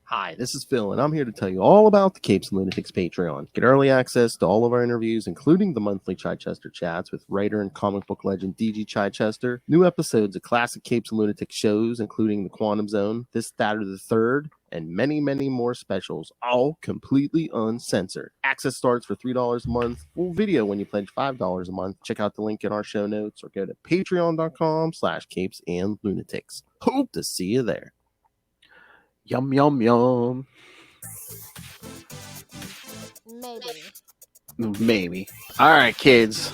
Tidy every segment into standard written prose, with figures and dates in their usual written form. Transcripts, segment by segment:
Hi, this is Phil, and I'm here to tell you all about the Capes and Lunatics Patreon. Get early access to all of our interviews, including the monthly Chichester chats with writer and comic book legend DG Chichester, new episodes of classic Capes and Lunatics shows, including The Quantum Zone, This, That, or the Third, and many, many more specials, all completely uncensored. Access starts for $3 a month, full video when you pledge $5 a month. Check out the link in our show notes or go to patreon.com/capesandlunatics. Hope to see you there. Yum, yum, yum. Maybe. Maybe. All right, kids.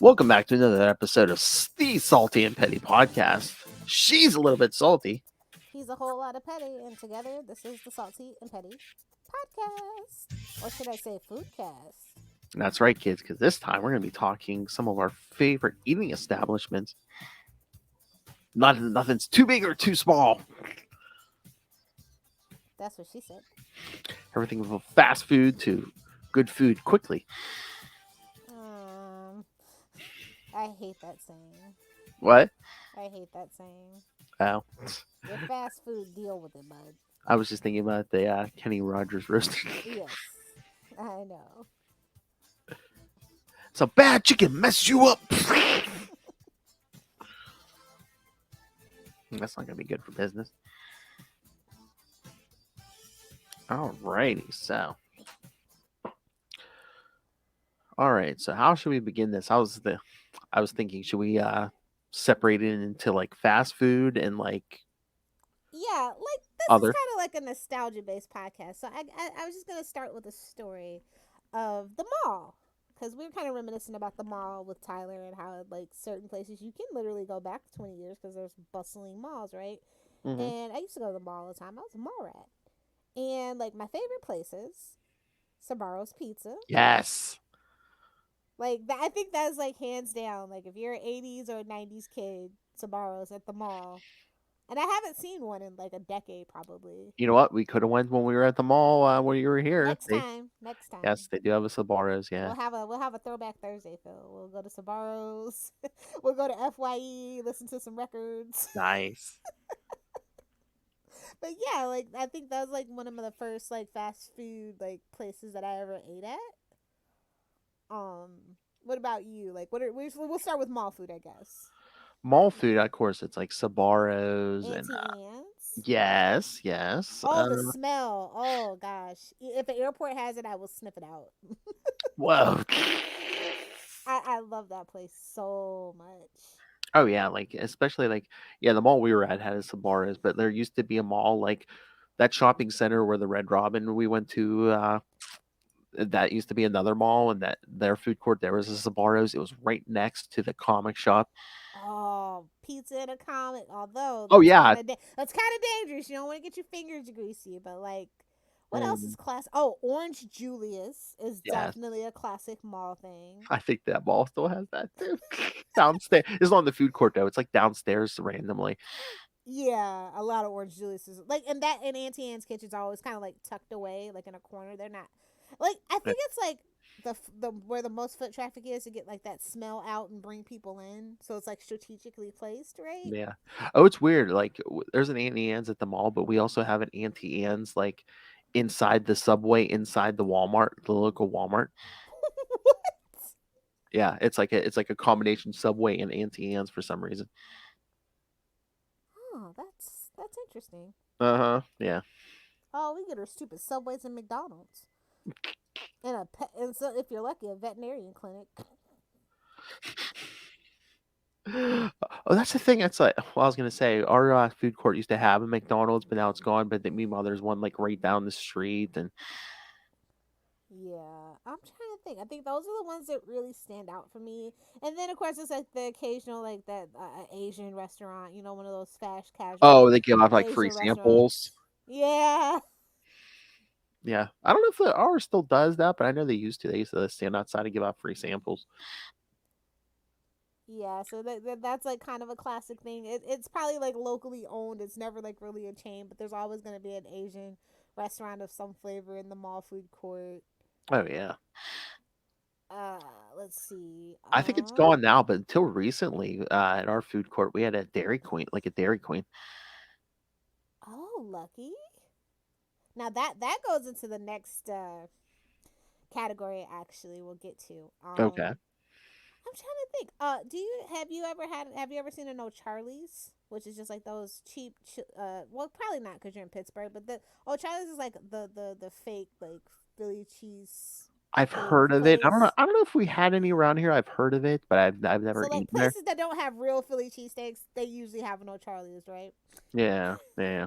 Welcome back to another episode of the Salty and Petty Podcast. She's a little bit salty. He's a whole lot of petty, and together this is the Salty and Petty podcast. Or should I say foodcast? That's right, kids, because this time we're going to be talking some of our favorite eating establishments. Nothing's too big or too small. That's what she said. Everything from fast food to good food quickly. I hate that saying. What? I hate that saying. Oh. Your fast food, deal with it, bud. I was just thinking about the Kenny Rogers roast. Yes, I know. It's a bad chicken mess you up. That's not going to be good for business. Alrighty, so. Alright, so how should we begin this? I was thinking, should we separate it into like fast food and like Yeah, like this other? is kind of like a nostalgia based podcast. So I was just gonna start with a story of the mall, because we were kind of reminiscing about the mall with Tyler and how like certain places you can literally go back 20 years because there's bustling malls, right? Mm-hmm. And I used to go to the mall all the time. I was a mall rat, and like my favorite places, Sabaro's Pizza. Yes. Like that, I think that's like hands down. Like if you're an '80s or '90s kid, Sabaro's at the mall. And I haven't seen one in like a decade, probably. You know what? We could have went when we were at the mall when you were here. Next time, next time. Yes, they do have a Sbarro's, yeah. We'll have a throwback Thursday, Phil. We'll go to Sabaros. We'll go to FYE, listen to some records. Nice. But yeah, like I think that was like one of the first like fast food like places that I ever ate at. What about you? Like, we'll start with mall food, I guess. Mall food, of course, it's like Sbarro's and Auntie Anne's. yes. Oh, the smell. Oh gosh, if the airport has it, I will sniff it out. Whoa. I love that place so much. Oh yeah, like especially like the mall we were at had a Sbarro's, but there used to be a mall like that shopping center where the Red Robin we went to. That used to be another mall, and that their food court there was a Sbarro's. It was right next to the comic shop. Oh, pizza and a comic. Although Oh yeah. that's kind of dangerous. You don't want to get your fingers greasy. But like, what else Mm, is classic? Oh, Orange Julius is yes. definitely a classic mall thing. I think that mall still has that too. Downstairs. It's not in the food court though. It's like downstairs randomly. Yeah, a lot of Orange Julius is like, and that and Auntie Anne's kitchen's always kind of like tucked away, like in a corner. They're not like, I think it's like the where the most foot traffic is to get like that smell out and bring people in. So it's like strategically placed, right? Yeah. Oh, it's weird. Like there's an Auntie Anne's at the mall, but we also have an Auntie Anne's like inside the Subway, inside the Walmart, the local Walmart. What? Yeah, it's like a combination Subway and Auntie Anne's for some reason. Oh, that's interesting. Uh-huh. Yeah. Oh, we get our stupid Subways and McDonald's. And and so if you're lucky, a veterinarian clinic. Oh, that's the thing. That's like, well, I was gonna say our food court used to have a McDonald's, but now it's gone. But meanwhile, there's one like right down the street, and Yeah, I'm trying to think. I think those are the ones that really stand out for me. And then of course it's like the occasional like that Asian restaurant, one of those fast oh, casual they give out like free Asian samples. restaurants. Yeah. Yeah, I don't know if the ours still does that, but I know they used to. They used to stand outside and give out free samples. Yeah, so that's like kind of a classic thing. It's probably like locally owned. It's never like really a chain, but there's always going to be an Asian restaurant of some flavor in the mall food court. Oh yeah, Uh, let's see. I think it's gone now, but until recently, at our food court, we had a Dairy Queen, like a Dairy Queen. Oh, lucky. Now that goes into the next category. Actually, we'll get to. Okay. I'm trying to think. Do you have you ever seen a No Charlie's, which is just like those cheap, well, probably not because you're in Pittsburgh, but the Charlie's is like the fake like Philly cheese I've steak heard of it. I don't know. place. I don't know if we had any around here. I've heard of it, but I've So never like eaten there. places that don't have real Philly cheesesteaks, they usually have No Charlie's, right? Yeah, yeah.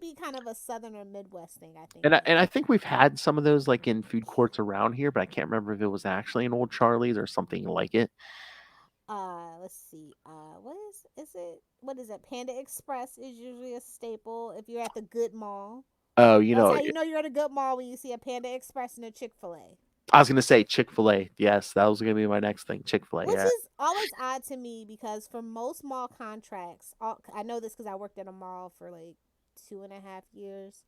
Be kind of a southern or Midwest thing, I think. And I think we've had some of those like in food courts around here, but I can't remember if it was actually an old Charlie's or something like it. Let's see. Is it? What is it? Panda Express is usually a staple if you're at the good mall. Oh, That's how you know you're at a good mall when you see a Panda Express and a Chick-fil-A. I was gonna say Chick-fil-A. Yes, that was gonna be my next thing. Chick-fil-A. Which Yeah. is always odd to me because for most mall contracts, I know this because I worked at a mall for like 2.5 years.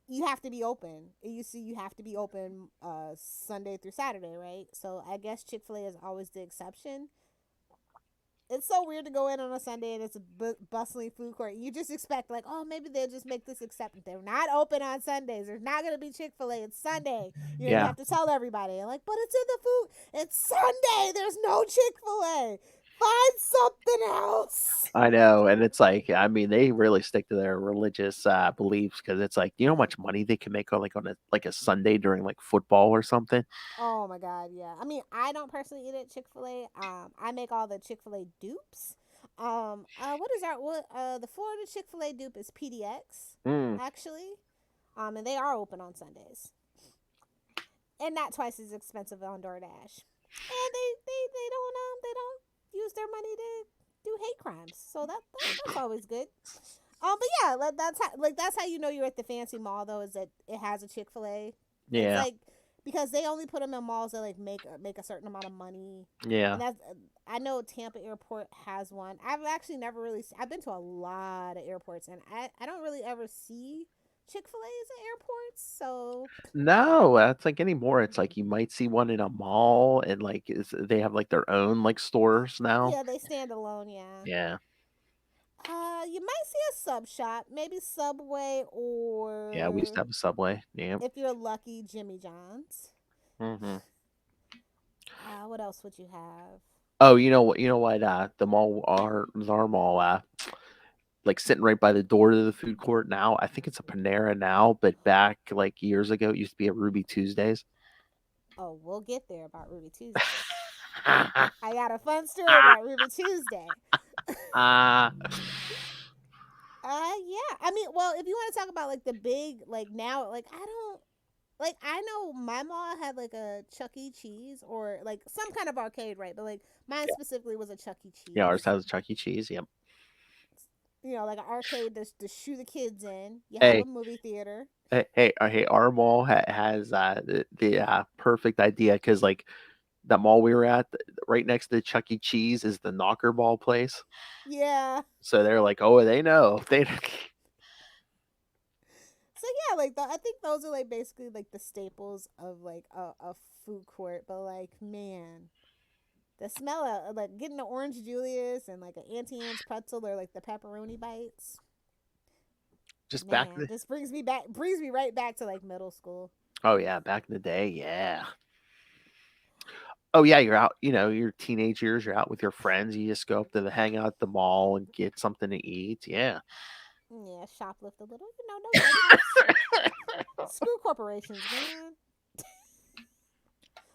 You have to be open. You have to be open Sunday through Saturday, right? So I guess Chick-fil-A is always the exception. It's so weird to go in on a Sunday and it's a bustling food court. You just expect like, oh, maybe they'll just make this exception. They're not open on Sundays. There's not gonna be Chick-fil-A. It's Sunday. You Yeah. have to tell everybody. Like, but it's in the food. It's Sunday. There's no Chick-fil-A. Find something else. I know, and it's like, I mean, they really stick to their religious beliefs because it's like, you know how much money they can make on like a Sunday during like football or something. Oh my god, yeah. I mean, I don't personally eat at Chick-fil-A. I make all the Chick-fil-A dupes. What is our what the Florida Chick-fil-A dupe is PDX Mm, actually. And they are open on Sundays. And not twice as expensive on DoorDash. And they don't use their money to do hate crimes. So that's always good. But yeah, that's how you know you're at the fancy mall though, is that it has a Chick-fil-A. It's yeah, like because they only put them in malls that like make a certain amount of money. yeah. And that's I know Tampa Airport has one. I've actually never really I've been to a lot of airports and I don't really ever see Chick-fil-A's at airports. So No, it's like anymore. It's like you might see one in a mall, and like they have like their own like stores now. yeah, they stand alone. Yeah. Yeah, You might see a sub shop, maybe Subway, yeah. We used to or have a Subway. Yeah. if you're lucky, Jimmy John's. Hmm. What else would you have? Oh, you know what? You know what? The mall, our mall, like sitting right by the door to the food court now. I think it's a Panera now, but back like years ago, it used to be a Ruby Tuesdays. Oh, we'll get there about Ruby Tuesdays. I got a fun story about Ruby Tuesday. uh, Yeah. I mean, well, if you want to talk about like the big, like now, like I don't, like I know my mom had like a Chuck E. Cheese or like some kind of arcade, right? But like mine specifically was a Chuck E. yeah, ours Cheese. has a Chuck E. Cheese. Yep. Like an arcade to shoe the kids in. You have a Hey, movie theater. hey, our mall has the perfect idea because like the mall we were at, right next to Chuck E. Cheese is the Knocker Ball place. Yeah. So they're like, oh, they know. They So yeah, like I think those are like basically like the staples of like a food court. But like man, the smell of like getting the orange Julius and like an Auntie Anne's pretzel or like the pepperoni bites. just back in Man, the just brings me right back to like middle school. oh yeah, back in the day, yeah. Oh yeah, you're out, your teenage years, you're out with your friends, you just go up to the hang out at the mall and get something to eat. Yeah. Yeah, shoplift a little, no judgments. Screw corporations, man.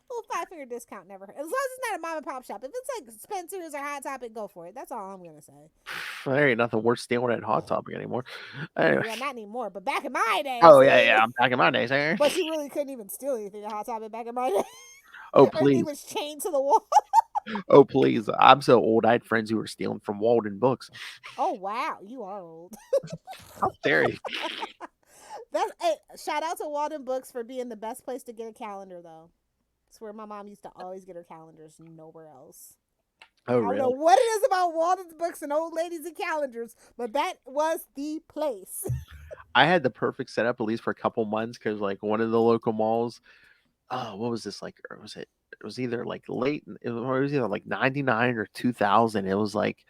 Little 5 finger discount never hurt. As long as it's not a mom and pop shop. If it's like Spencer's or Hot Topic, go for it. That's all I'm gonna say. There ain't nothing worth stealing at Hot Topic anymore. Anyway. Yeah, not anymore, but back in my days, Oh yeah, eh? yeah. I'm back in my days. Eh? But you really couldn't even steal anything at Hot Topic back in my day. Oh Everything please. was chained to the wall. Oh please. I'm so old. I had friends who were stealing from Walden Books. Oh wow, you are old. How dare you? That's hey, shout out to Walden Books for being the best place to get a calendar though. It's where my mom used to always get her calendars, nowhere else. Oh I don't know really? what it is about Walden's books and old ladies and calendars, but that was the place. I had the perfect setup at least for a couple months because like one of the local malls. Oh, what was this like? Or was it? It was either like late. It was either like '99 or 2000. It was like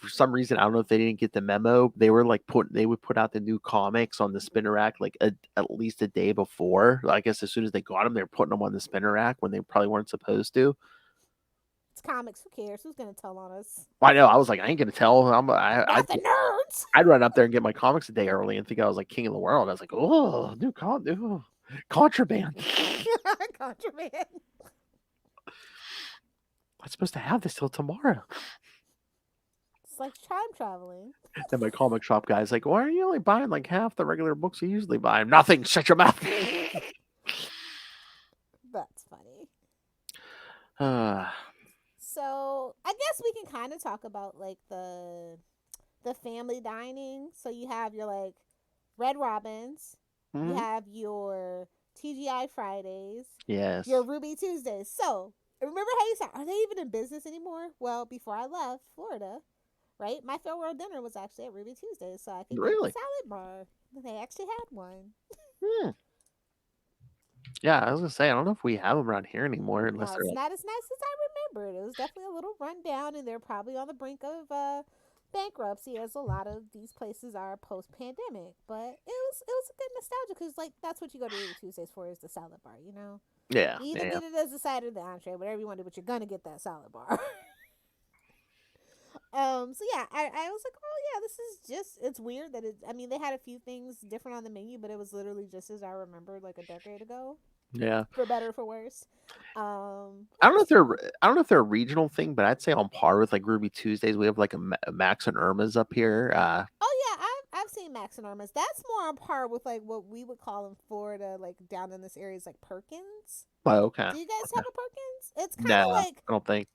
for some reason, I don't know if they didn't get the memo. They were like they would put out the new comics on the spinner rack like at least a day before. I guess as soon as they got them, they were putting them on the spinner rack when they probably weren't supposed to. It's comics. Who cares? Who's gonna tell on us? I know. I was like, I ain't gonna tell. Not the nerds. I'd run up there and get my comics a day early and think I was like king of the world. I was like, oh, new contraband. Contraband. I'm supposed to have this till tomorrow. It's like time traveling. Then my comic shop guy's like, why are you only buying like half the regular books you usually buy? Nothing. Shut your mouth. That's funny. Uh, So I guess we can kind of talk about like the family dining. So you have your like Red Robins, you have your TGI Fridays, yes. your Ruby Tuesdays. So remember how you said, are they even in business anymore? Well, before I left Florida, right, my farewell dinner was actually at Ruby Tuesdays, so I could get the Really? salad bar. They actually had one. Hmm. Yeah, I was gonna say I don't know if we have them around here anymore unless No, they're it's like not as nice as I remembered. It was definitely a little run down, and they're probably on the brink of bankruptcy, as a lot of these places are post pandemic. But it was a good nostalgia because like that's what you go to Ruby Tuesdays for is the salad bar. You know, yeah, you either yeah. get it as a side or the entree, whatever you want to do, but you're gonna get that salad bar. So yeah, I was like, oh yeah, this is just it's weird that it. I mean, they had a few things different on the menu, but it was literally just as I remembered like a decade ago, Yeah. for better or for worse. I don't know Which if they're a regional thing, but I'd say on par with like Ruby Tuesdays. We have like a Max and Irma's up here. Oh yeah, I've seen Max and Armas. That's more on par with like what we would call in Florida, like down in this area, is like Perkins. Oh, okay. Do you guys Okay. have a Perkins? It's kind of No, like I don't think.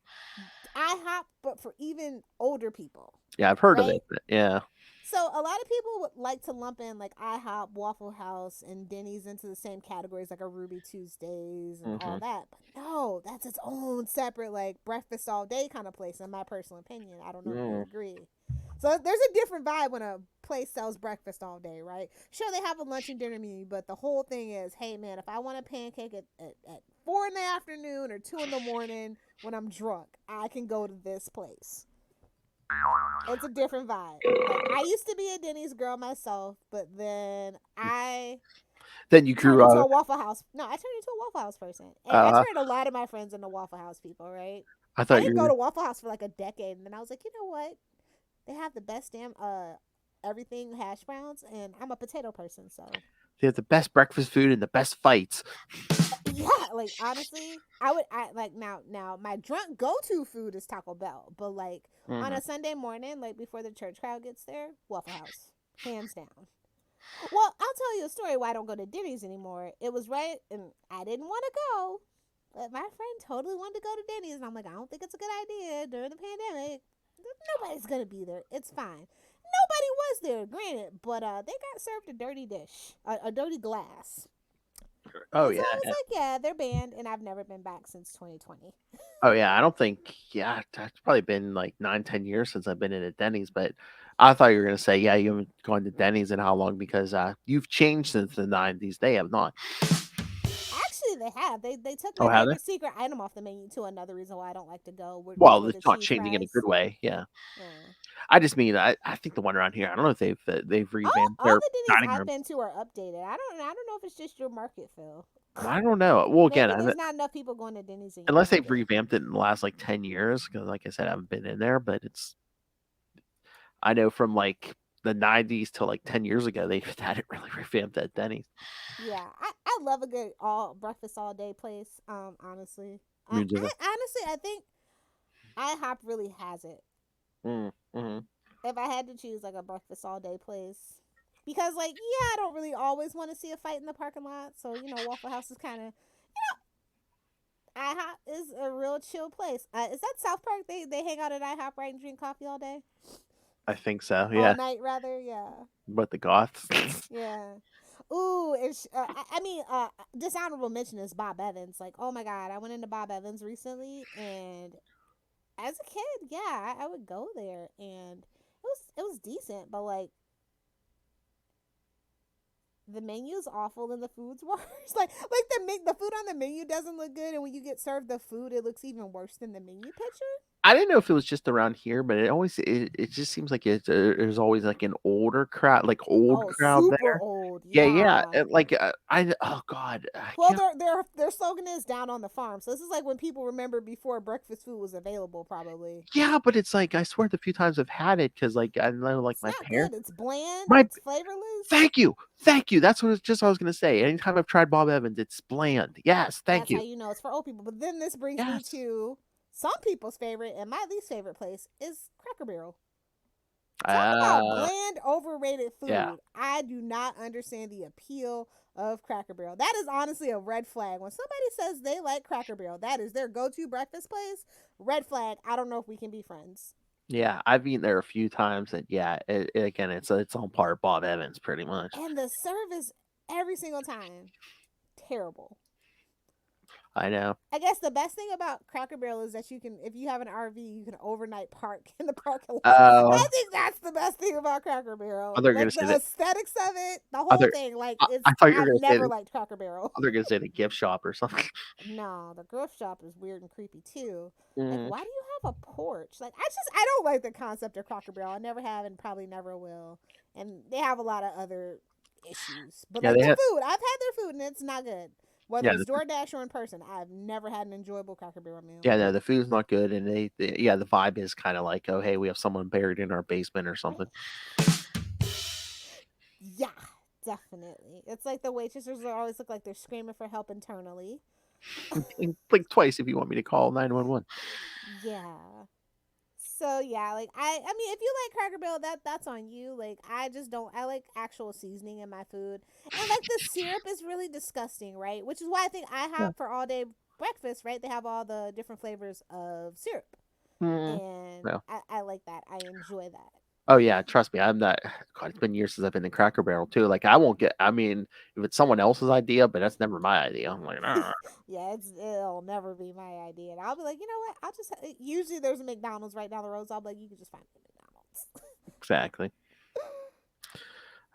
IHOP, but for even older people, Yeah, I've heard of right? it. But yeah. So a lot of people would like to lump in like IHOP, Waffle House, and Denny's into the same categories, like a Ruby Tuesdays and all Hmm. that. But no, that's its own separate like breakfast all day kind of place. In my personal opinion, I don't know if you Mm. agree. So there's a different vibe when a place sells breakfast all day, right? Sure, they have a lunch and dinner menu, but the whole thing is, hey man, if I want a pancake at 4 in the afternoon or 2 in the morning when I'm drunk, I can go to this place. It's a different vibe. Like I used to be a Denny's girl myself, but then I Then you turned grew into up. a Waffle House. No, I turned into a Waffle House person, and I Uh, turned a lot of my friends into Waffle House people. Right? I I thought you didn't go were. to Waffle House for like a decade, and then I was like, you know what? They have the best damn everything hash browns, and I'm a potato person, so They have the best breakfast food and the best fights. yeah. Like honestly, I like now my drunk go to food is Taco Bell, but like on Hmm. a Sunday morning, like before the church crowd gets there, Waffle House, hands down. Well, I'll tell you a story why I don't go to Denny's anymore. It was right, and I didn't want to go, but my friend totally wanted to go to Denny's, and I'm like, I don't think it's a good idea during the pandemic. Nobody's gonna be there. It's fine. Nobody was there, granted, but they got served a dirty dish, a dirty glass. Oh And so yeah. I was like, yeah, they're banned, and I've never been back since 2020. Oh yeah. I don't think. Yeah, it's probably been like 9, 10 years since I've been in a Denny's. But I thought you were gonna say, yeah, you haven't gone to Denny's in how long? Because you've changed since the '90s. They have not. Actually, they have. They took Oh, my have they? favorite secret item off the menu to another reason why I don't like to go, which Well, were it's the not cheese changing in a good fries. way. Yeah. Yeah. I just mean I think the one around here. I don't know if they've revamped All their the Denny's dining I've rooms. been to are updated. I don't know if it's just your market, Phil. I don't know. Well, again, Maybe there's not enough people going to Denny's in your unless they've market. revamped it in the last like 10 years. Because, like I said, I haven't been in there. But I know from like the '90s to like 10 years ago, they hadn't really revamped at Denny's. Yeah, I love a good all breakfast all day place. Honestly, Me too. I think IHOP really has it. Mm-hmm. If I had to choose like a breakfast all day place, because like yeah, I don't really always want to see a fight in the parking lot. So Waffle House is kind of IHOP is a real chill place. Is that South Park? They hang out at IHOP, right, and drink coffee all day, I think so. all Yeah, night rather. Yeah, but the Goths. yeah. Ooh, it's I mean, dishonorable mention is Bob Evans. Like, oh my God, I went into Bob Evans recently, and as a kid, yeah, I would go there, and it was decent, but like the menu's awful and the food's worse. Like the food on the menu doesn't look good, and when you get served the food, it looks even worse than the menu picture. I didn't know if it was just around here, but it just seems like there's always like an older crowd, like old Oh, crowd super there. old. Yeah, yeah. Yeah. And like I oh god, I Well, can't. their slogan is down on the farm. So this is like when people remember before breakfast food was available, probably. Yeah, but it's like I swear the few times I've had it because like I know like It's my not parents, good. It's bland. my It's flavorless. thank you. That's what I was gonna say. Anytime I've tried Bob Evans, it's bland. Yes, thank That's how you. you know it's for old people. But then this brings me Yes. to some people's favorite and my least favorite place is Cracker Barrel. Talk about Uh, bland, overrated yeah. food. I do not understand the appeal of Cracker Barrel. That is honestly a red flag. When somebody says they like Cracker Barrel, that is their go to breakfast place. Red flag. I don't know if we can be friends. Yeah, I've eaten there a few times, and yeah, again, it's on par Bob Evans pretty much. And the service every single time, terrible. I know. I guess the best thing about Cracker Barrel is that you can, if you have an RV, you can overnight park in the parking lot. I Uh, think that's the best thing about Cracker Barrel. they're gonna Like say the that. aesthetics of it, the whole Other, thing. Like I it's, thought you were I've gonna say never liked Cracker Barrel. they're gonna say the gift shop or something. No, the gift shop is weird and creepy too. Like, Mm, why do you have a porch? Like, I don't like the concept of Cracker Barrel. I never have and probably never will. And they have a lot of other issues. But yeah, like they the had. food, I've had their food and it's not good. Whether Yeah, it's DoorDash or in person, I've never had an enjoyable Cracker Barrel meal. yeah, no, the food's not good, and yeah, the vibe is kind of like, oh, hey, we have someone buried in our basement or something. Yeah, definitely. It's like the waitresses always look like they're screaming for help internally. Blink twice if you want me to call 911. Yeah. So yeah, like I mean if you like Cracker Barrel, that's on you. Like I just don't I like actual seasoning in my food. And like the syrup is really disgusting, right? Which is why I think I Yeah. have for all day breakfast, right? They have all the different flavors of syrup. Mm, And no. I like that. I enjoy that. Oh yeah, trust me, I'm not. God, it's been years since I've been in Cracker Barrel too. Like I won't get. I mean, if it's someone else's idea, but that's never my idea. I'm like, nah. Yeah, it'll never be my idea. And I'll be like, you know what? I'll just usually there's a McDonald's right down the road, so I'll be like, you can just find me a McDonald's. Exactly.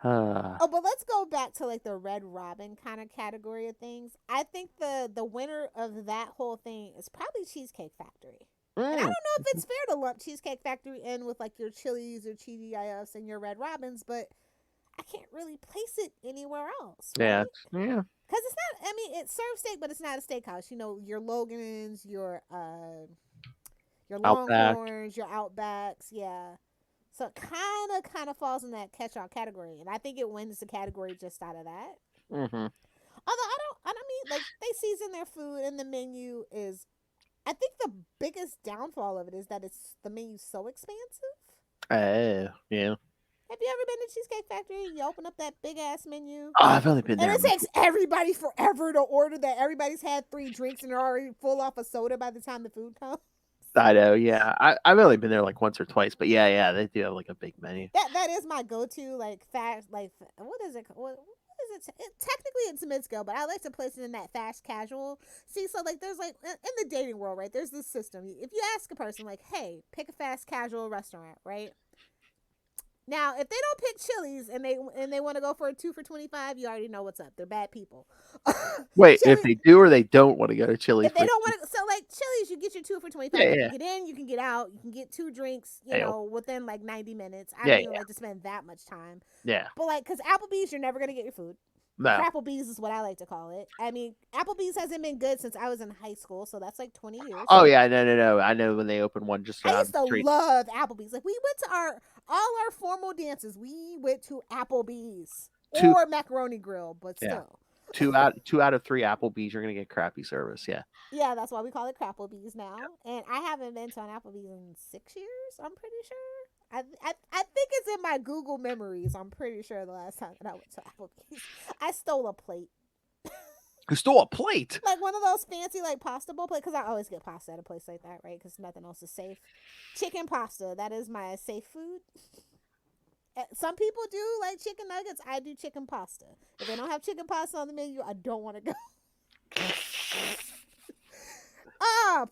Uh, Oh, but let's go back to like the Red Robin kind of category of things. I think the winner of that whole thing is probably Cheesecake Factory. And I don't mm, know if it's fair to lump Cheesecake Factory in with like your Chili's or TGIFs and your Red Robins, but I can't really place it anywhere else, yeah, right? yeah. Because it's not. I mean, it serves steak, but it's not a steakhouse. You know, your Logan's, your Outback. Longhorns, your Outbacks, yeah. So it kind of falls in that catch-all category, and I think it wins the category just out of that. Mm-hmm. Although I don't mean like they season their food, and the menu is. I think the biggest downfall of it is that it's the menu's so expansive. Yeah. Have you ever been to Cheesecake Factory? You open up that big ass menu, Oh, I've only been and there. it takes everybody forever to order that. Everybody's had 3 drinks and they're already full off a soda by the time the food comes. I know. Yeah, I've only been there like once or twice, but yeah, yeah, they do have like a big menu. That is my go to like fast like what is it what is it? Technically it's mid scale, but I like to place it in that fast casual. See, so like there's like in the dating world, right? There's this system. If you ask a person like, "Hey, pick a fast casual restaurant," right? Now, if they don't pick Chili's and they want to go for a 2 for $25, you already know what's up. They're bad people. Wait, if Chili, they do or they don't want to go to Chili's if they for don't want to, so like Chili's, you get your 2 for $25. yeah, You yeah, can get in, you can get out, you can get 2 drinks, yeah, within like 90 minutes. I yeah, don't even yeah, like to spend that much time. yeah. But like, cause Applebee's, you're never gonna get your food. No. Crapplebee's is what I like to call it. I mean, Applebee's hasn't been good since I was in high school, so that's like 20 years. Oh yeah, no, no, no. I know when they opened one just I around used the to street. love Applebee's. Like we went to all our formal dances. We went to Applebee's Two, or Macaroni Grill, but yeah, still. two out of three Applebee's, you're gonna get crappy service. Yeah. Yeah, that's why we call it Crapplebee's now. And I haven't been to an Applebee's in 6 years. I'm pretty sure. I think it's in my Google memories. I'm pretty sure the last time that I went to Applebee's, I stole a plate. You stole a plate. Like one of those fancy like pasta bowl plates, because I always get pasta at a place like that, right? Because nothing else is safe. Chicken pasta, that is my safe food. Some people do like chicken nuggets. I do chicken pasta. If they don't have chicken pasta on the menu, I don't want to go.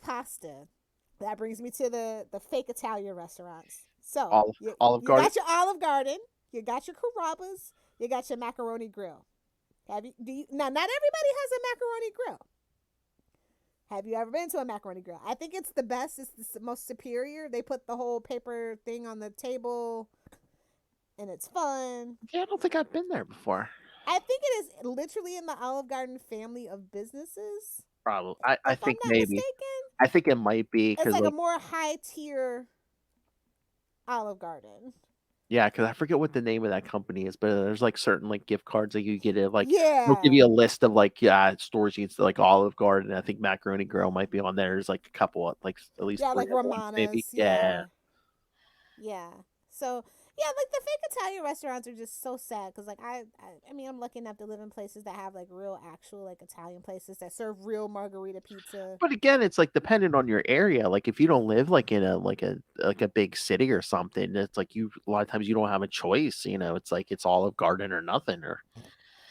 Pasta. That brings me to the fake Italian restaurants. So Olive you Garden. got your Olive Garden, you got your Carrabba's, you got your Macaroni Grill. Have you? Do you? Now, not everybody has a Macaroni Grill. Have you ever been to a macaroni grill? I think it's the best. It's the most superior. They put the whole paper thing on the table, and it's fun. Yeah, I don't think I've been there before. I think it is literally in the Olive Garden family of businesses, Probably. I if I'm think not maybe. mistaken. I think it might be It's because like a like more high tier Olive Garden. yeah, because I forget what the name of that company is, but there's like certain like gift cards that you get it like they'll give Yeah. you a list of like yeah stores you can like Olive Garden. I think Macaroni Grill might be on there. There's like a couple of like at least Yeah, three like other ones maybe. Romana's. Yeah. Yeah. Yeah. So yeah, like the fake Italian restaurants are just so sad because like I mean I'm lucky enough to live in places that have like real actual like Italian places that serve real margarita pizza. But again, it's like dependent on your area. Like if you don't live like in a like a big city or something, it's like you a lot of times you don't have a choice. You know, it's like it's Olive Garden or nothing. Or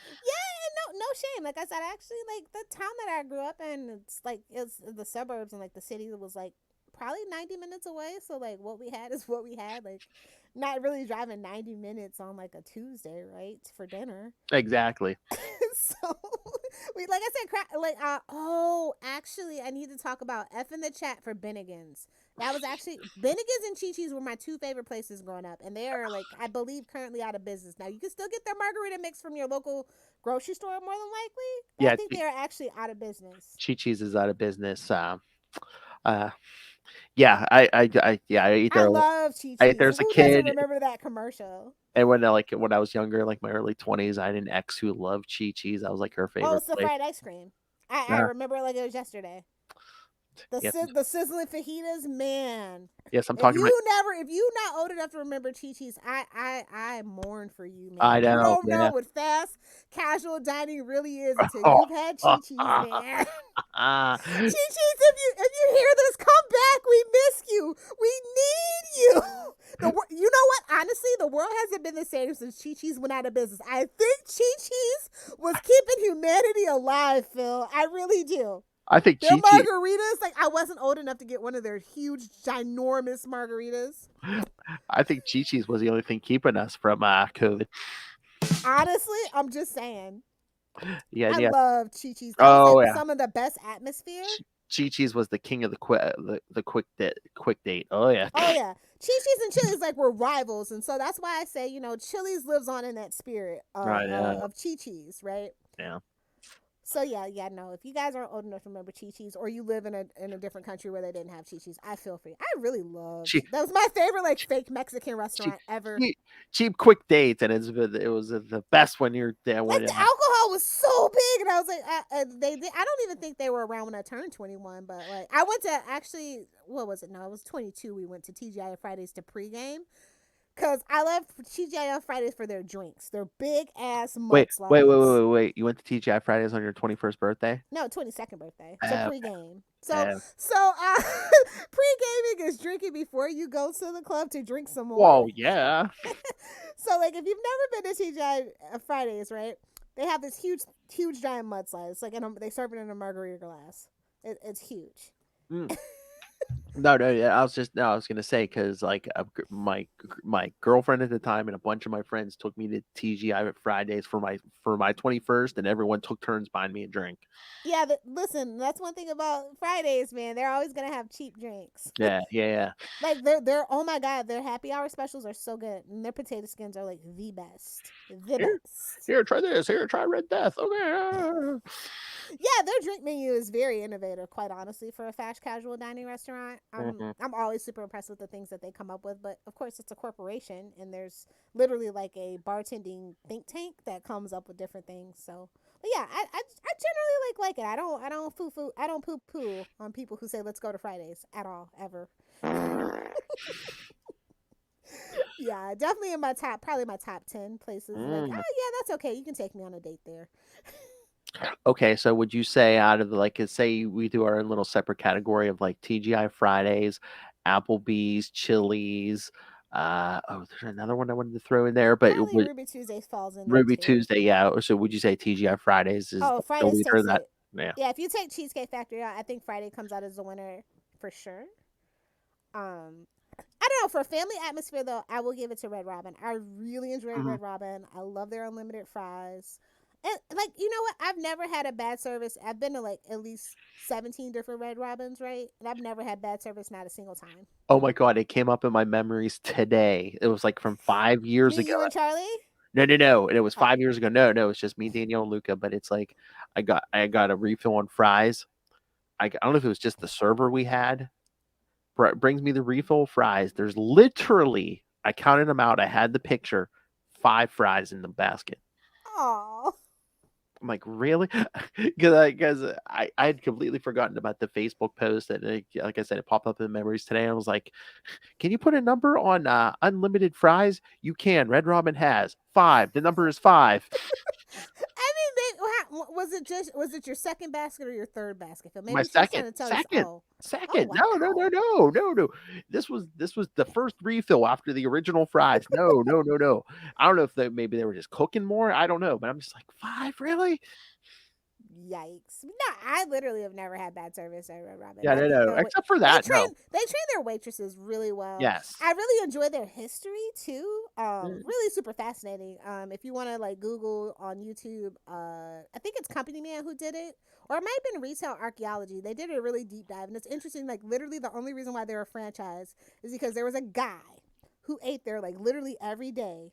Yeah, and no shame. Like I said, actually, like the town that I grew up in, it's the suburbs and like the city was like probably 90 minutes away. So like what we had is what we had. Like not really driving 90 minutes on like a Tuesday, right, for dinner. exactly. So we like I said, actually, I need to talk about F in the chat for Bennigan's. That was actually Bennigan's and Chi Chi's were my two favorite places growing up, and they are like I believe currently out of business now. You can still get their margarita mix from your local grocery store more than likely, but I Yeah, think they are actually out of business. Chi Chi's is out of business. Uh, yeah, I ate I there. love Chi I ate there Chi's. as a Who doesn't kid, remember that commercial? and when like when I was younger, like my early 20s, I had an ex who loved Chi Chi's. That was like her Oh, favorite it's the place. fried ice cream. I Yeah, remember it like it was yesterday. yes, The sizzling fajitas, man. yes, I'm talking about. If you not old enough to remember Chi Chi's, I mourn for you, I man. You know, don't know yeah. what fast casual dining really is until you've had Chi Chi's, man. Chi Chi's, if you hear this, come back. We miss you. We need you. You know what? Honestly, the world hasn't been the same since Chi Chi's went out of business. I think Chi Chi's was keeping humanity alive, Phil. I really do. I think Their Chi Chi. margaritas, like I wasn't old enough to get one of their huge, ginormous margaritas. I think Chi Chi's was the only thing keeping us from COVID. Honestly, I'm just saying. Yeah, I yeah. love Chi Chi's. That was Oh like yeah. some of the best atmosphere. Chi Chi's was the king of the quick date. Oh yeah. Oh yeah, Chi Chi's and Chili's like were rivals, and so that's why I say Chili's lives on in that spirit Right. Yeah. of Chi Chi's, right? Yeah. So yeah, no. If you guys aren't old enough to remember Chi Chi's, or you live in a different country where they didn't have Chi Chi's, I feel for you. I really love. Chi That was my favorite like fake Mexican cheap, restaurant ever. cheap, quick dates, and it was the best when you're there. Like When the alcohol was so big, and I was like, they did. I don't even think they were around when I turned 21. But like, I went to actually, what was it? No, it was 22. We went to TGI Fridays to pregame because I love TGI Fridays for their drinks. Their big ass mudslides. wait. You went to TGI Fridays on your 21st birthday? No, 22nd birthday. So Uh, pregame. So uh, so pre-gaming is drinking before you go to the club to drink some more. whoa, yeah. So like if you've never been to TGI Fridays, right? They have this huge giant mudslide. It's like they serve it in a margarita glass. It's huge. Mm. No, yeah. I was gonna say because like my girlfriend at the time and a bunch of my friends took me to TGI Fridays for my 21st, and everyone took turns buying me a drink. Yeah, listen, that's one thing about Fridays, man. They're always gonna have cheap drinks. Yeah, yeah, Like they're oh my god, their happy hour specials are so good, and their potato skins are like the best, the yeah. best. Here, try this. Here, try Red Death. Okay. Yeah, their drink menu is very innovative, quite honestly, for a fast casual dining restaurant. Mhm. I'm always super impressed with the things that they come up with, but of course it's a corporation and there's literally like a bartending think tank that comes up with different things. So but yeah, I generally like it. I don't poo poo on people who say let's go to Fridays at all, ever. Yeah, definitely in my top probably my top 10 places. Like, oh Mm. yeah, that's okay. You can take me on a date there. Okay, so would you say out of the like, say we do our own little separate category of like TGI Fridays, Applebee's, Chili's, oh, there's another one I wanted to throw in there, but it Probably would Ruby Tuesdays falls in there Ruby too. Tuesday, yeah. So would you say TGI Fridays is Oh, the Fridays leader of takes that? it. Yeah. Yeah, if you take Cheesecake Factory out, I think Friday comes out as the winner for sure. I don't know. For family atmosphere, though, I will give it to Red Robin. I really enjoy Mhm. Red Robin. I love their unlimited fries. And like, you know what? I've never had a bad service. I've been to like at least 17 different Red Robins, right? And I've never had bad service, not a single time. Oh my god, it came up in my memories today. It was like from 5 years Me, ago. you, and Charlie. No, no, no. And it was Oh, 5 years ago. No, no, it's just me, Danielle, and Luca. But it's like I got a refill on fries. I don't know if it was just the server we had. Brings me the refill fries. There's literally, I counted them out. I had the picture, 5 fries in the basket. oh, I'm like, really? Because I had completely forgotten about the Facebook post, and like I said, it popped up in memories today. And I was like, can you put a number on unlimited fries? You can. Red Robin has 5. The number is 5. I mean, was it your second basket or your third basket? My Maybe she's trying second, to tell you. second, Oh, oh second. No, no, no, wow. no, no, no. This was the first refill after the original fries. No, no, no, no. I don't know if maybe they were just cooking more. I don't know, but I'm just like 5, really? Yikes! No, I literally have never had bad service at Red Robin. Yeah, I no, think no. Except for that, no. they train their waitresses really well. Yes. I really enjoy their history too. Mm. Really super fascinating. If you want to like Google on YouTube, I think it's Company Man who did it, or it might have been Retail Archaeology. They did a really deep dive, and it's interesting. Like literally, the only reason why they're a franchise is because there was a guy who ate there like literally every day,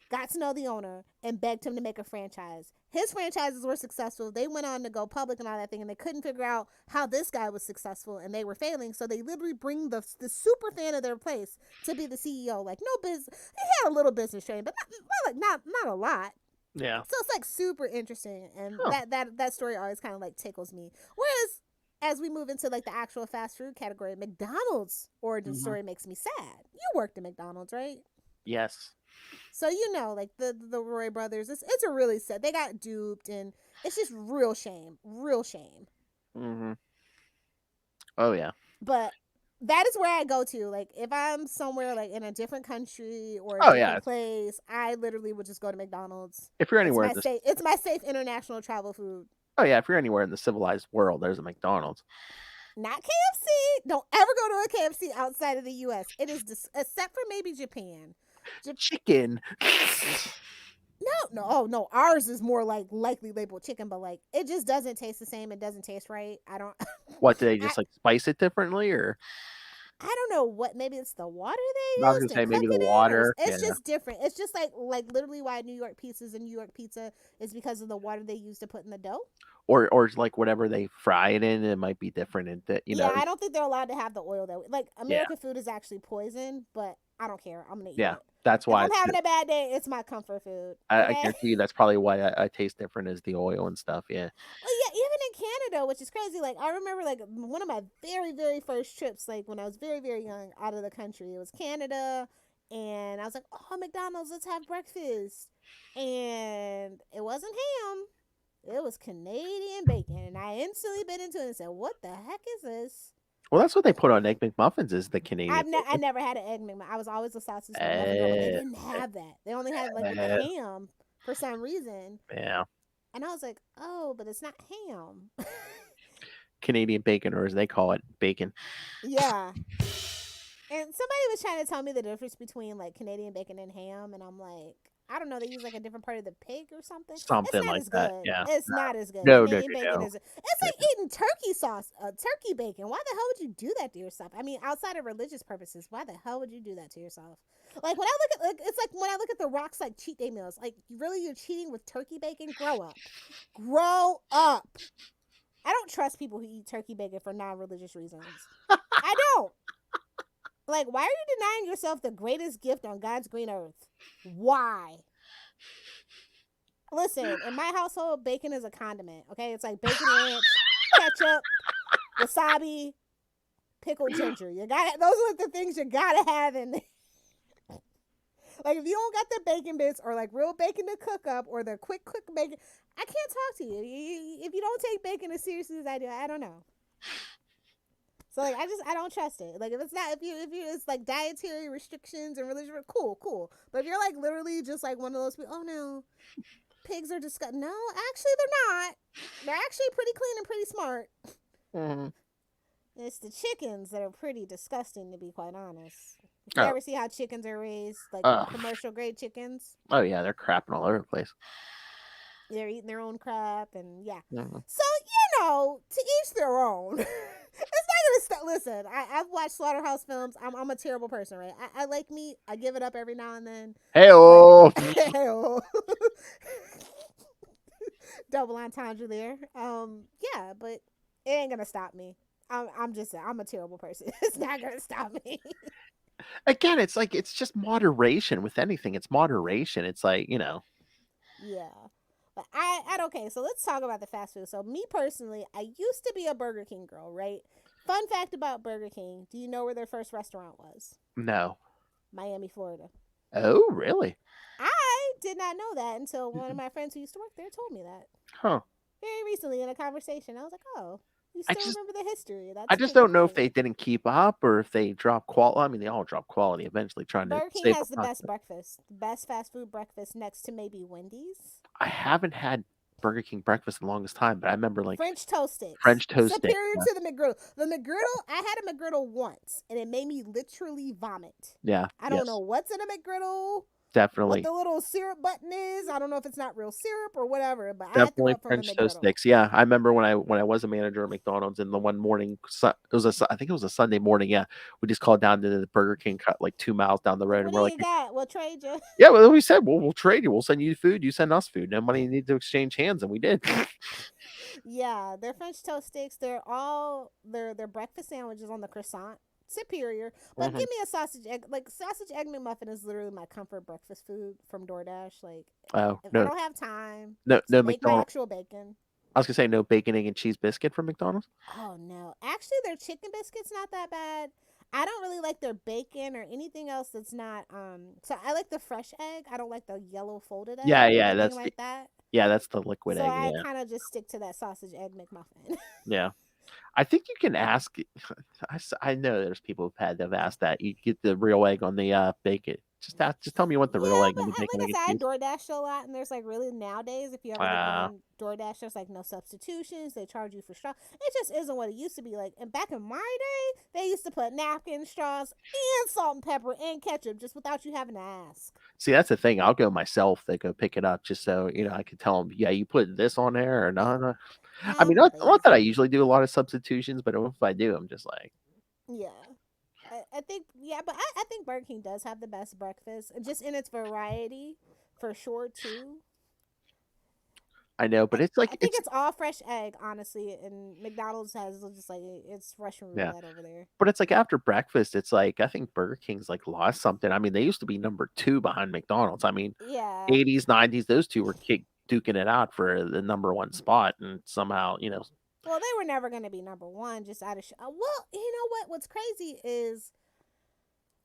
got to know the owner, and begged him to make a franchise. His franchises were successful. They went on to go public and all that thing, and they couldn't figure out how this guy was successful, and they were failing. So they literally bring the super fan of their place to be the CEO. Like no business, he had a little business training, but not a lot. Yeah. So it's like super interesting, and Huh. that story always kind of like tickles me. Whereas as we move into like the actual fast food category, McDonald's origin Mhm. story makes me sad. You worked at McDonald's, right? Yes. So you know, like the Roy brothers, it's a really sad. They got duped, and it's just real shame, real shame. Mhm. Oh yeah. But that is where I go to. Like if I'm somewhere like in a different country or a Oh yeah. different place, I literally would just go to McDonald's. If you're It's anywhere in my this, safe. It's my safe international travel food. oh yeah, if you're anywhere in the civilized world, there's a McDonald's. Not KFC. Don't ever go to a KFC outside of the U.S. It is except for maybe Japan. Chicken. No. Ours is more like likely labeled chicken, but like it just doesn't taste the same. It doesn't taste right. I don't. What do they I just like spice it differently, or I don't know what. Maybe it's the water I they was gonna used and say maybe the cooking it, or water. it's Yeah. just different. It's just like literally why New York pizzas and New York pizza is because of the water they use to put in the dough. Or it's like whatever they fry it in, it might be different in that, Yeah, I don't think they're allowed to have the oil that like yeah. American food is actually poison, but I don't care. I'm gonna eat Yeah. it. That's If why I'm having a bad day, it's my comfort food. I Okay. guarantee you that's probably why I taste different as the oil and stuff. Yeah. Well, yeah, even in Canada, which is crazy. Like I remember, like one of my very first trips, like when I was very young, out of the country. It was Canada, and I was like, "Oh, McDonald's, let's have breakfast," and it wasn't ham. It was Canadian bacon, and I instantly bit into it and said, "What the heck is this?" Well, that's what they put on Egg McMuffins is the Canadian I bacon. never had an egg McMuffin. I was always a sausage girl, never girl, but they Uh, didn't have that. They only had like with the uh, ham for some reason, yeah. and I was like, "Oh, but it's not ham." Canadian bacon, or as they call it, bacon. Yeah. And somebody was trying to tell me the difference between like Canadian bacon and ham, and I'm like, I don't know. They use like a different part of the pig or something. It's Something not like as that. good. Yeah. It's not as good. No, no, Canadian no, bacon no. is. It's like eating turkey sauce, turkey bacon. Why the hell would you do that to yourself? I mean, outside of religious purposes, why the hell would you do that to yourself? Like when I look at, like, it's like when I look at the Rocks like cheat day meals. Like, really, you're cheating with turkey bacon? Grow up. Grow up. I don't trust people who eat turkey bacon for non-religious reasons. I don't. Like, why are you denying yourself the greatest gift on God's green earth? Why? Listen, in my household, bacon is a condiment, okay? It's like bacon ranch, ketchup, wasabi, pickled ginger. You got those are the things you gotta have in there. Like, if you don't got the bacon bits or like real bacon to cook up or the quick bacon, I can't talk to you. If you don't take bacon as seriously as I do, I don't know. So like I don't trust it. Like if it's not if you it's like dietary restrictions and religion, cool. But if you're like literally just like one of those people, oh no, pigs are disgusting. No, actually they're not. They're actually pretty clean and pretty smart. Mhm. It's the chickens that are pretty disgusting, to be quite honest. If you Oh. ever see how chickens are raised, like Ugh. commercial grade chickens, Oh yeah, they're crapping all over the place. They're eating their own crap, and yeah. Mhm. So to each their own. It's not gonna listen. I've watched slaughterhouse films. I'm a terrible person, right? I like meat. I give it up every now and then, but Hey-oh. double entendre there. Yeah, but it ain't gonna stop me. I'm just saying, I'm a terrible person. It's not gonna stop me. Again, it's like it's just moderation with anything. It's moderation. It's like, Yeah. But I don't okay, so let's talk about the fast food. So me personally, I used to be a Burger King girl, right? Fun fact about Burger King, do you know where their first restaurant was? no. Miami, Florida. Oh, really? I did not know that until one of my friends who used to work there told me that. Huh. Very recently in a conversation. I was like, "Oh, you I still just remember the history? I That's just pretty don't know if cool." they didn't keep up or if they dropped quality. I mean, they all drop quality eventually, trying to Burger King save a has the buck. best breakfast. The best fast food breakfast next to maybe Wendy's. I haven't had Burger King breakfast in the longest time, but I remember like French toast sticks. French toast sticks. Superior Yeah, to the McGriddle. The McGriddle, I had a McGriddle once and it made me literally vomit. yeah, I don't know yes, what's in a McGriddle, what definitely. the little syrup button is. I don't know if it's not real syrup or whatever, but I threw Definitely up from the French toast McGriddle. sticks. Yeah, I remember when I was a manager at McDonald's, and the one morning, I think it was a Sunday morning. Yeah, we just called down to the Burger King, cut like 2 miles down the Like, road, what and do we're like, you got? We'll trade you. yeah, well, we said, well, we'll trade you. We'll send you food. You send us food. No money need to exchange hands, and we did. Yeah, they're French toast sticks. They're all their breakfast sandwiches on the croissant. Superior. But Hmm. give me a sausage egg. Like, sausage egg McMuffin is literally my comfort breakfast food from DoorDash. Like, Oh if I no, don't have time no, to no make my McDonald's. actual bacon. I was gonna say no bacon, egg, and cheese biscuit from McDonald's. Oh no. Actually their chicken biscuits not that bad. I don't really like their bacon or anything else that's not so I like the fresh egg. I don't like the yellow folded Yeah, egg or yeah, anything like that. that's the liquid So egg. I Yeah, kind of just stick to that sausage egg McMuffin. yeah. I think you can ask. I know there's people who've asked that. You get the real egg on the bacon. Just tell me you want the real Yeah, egg but on the bacon, like I egg, and said, I cheese. DoorDash a lot, and there's like really nowadays, if you ever look Uh, on DoorDash, there's like no substitutions. They charge you for straw. It just isn't what it used to be like. And back in my day, they used to put napkins, straws, and salt and pepper and ketchup just without you having to ask. See, that's the thing. I'll go myself. They go pick it up just so I can tell them. Yeah, you put this on there or not. I mean, I'm not that I lazy. usually do a lot of substitutions, but if I do, I'm just like, Yeah. I think yeah, but I think Burger King does have the best breakfast, just in its variety, for sure too. I know, I, but it's I like think it's all fresh egg, honestly, and McDonald's has just like it's Russian yeah. roulette over there. But it's like after breakfast, it's like I think Burger King's like lost something. I mean, they used to be number two behind McDonald's. I mean, Yeah. 80s, 90s, those two were duking it out for the number one spot, and somehow, Well, they were never going to be number one, just out of well, you know what? What's crazy is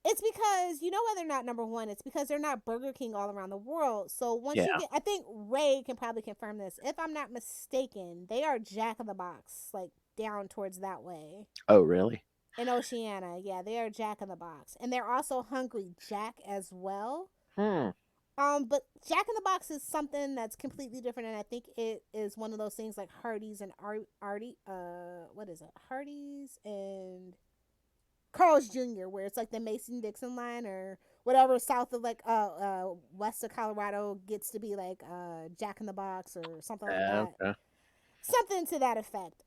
it's because you know why they're not number one. It's because they're not Burger King all around the world. So once you yeah. get, I think Ray can probably confirm this. If I'm not mistaken, they are Jack in the Box, like down towards that way. Oh, really? In Oceania, yeah, they are Jack in the Box, and they're also Hungry Jack as well. Hmm. But Jack in the Box is something that's completely different, and I think it is one of those things like Hardee's and Artie. What is it? Hardee's and Carl's Jr., where it's like the Mason Dixon line or whatever south of like west of Colorado gets to be like Jack in the Box or something like that. Okay. Something to that effect.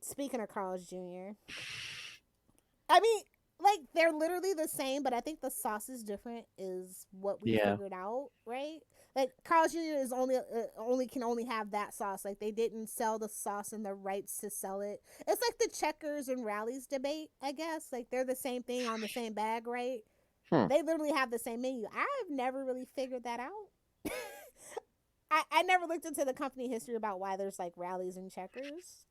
Speaking of Carl's Jr., I mean, like they're literally the same, but I think the sauce is different. Is what we Yeah. figured out, right? Like Carl's Jr. is only have that sauce. Like they didn't sell the sauce and the rights to sell it. It's like the Checkers and Rallies debate, I guess. Like they're the same thing on the same bag, right? Hmm. They literally have the same menu. I've never really figured that out. I never looked into the company history about why there's like Rallies and Checkers.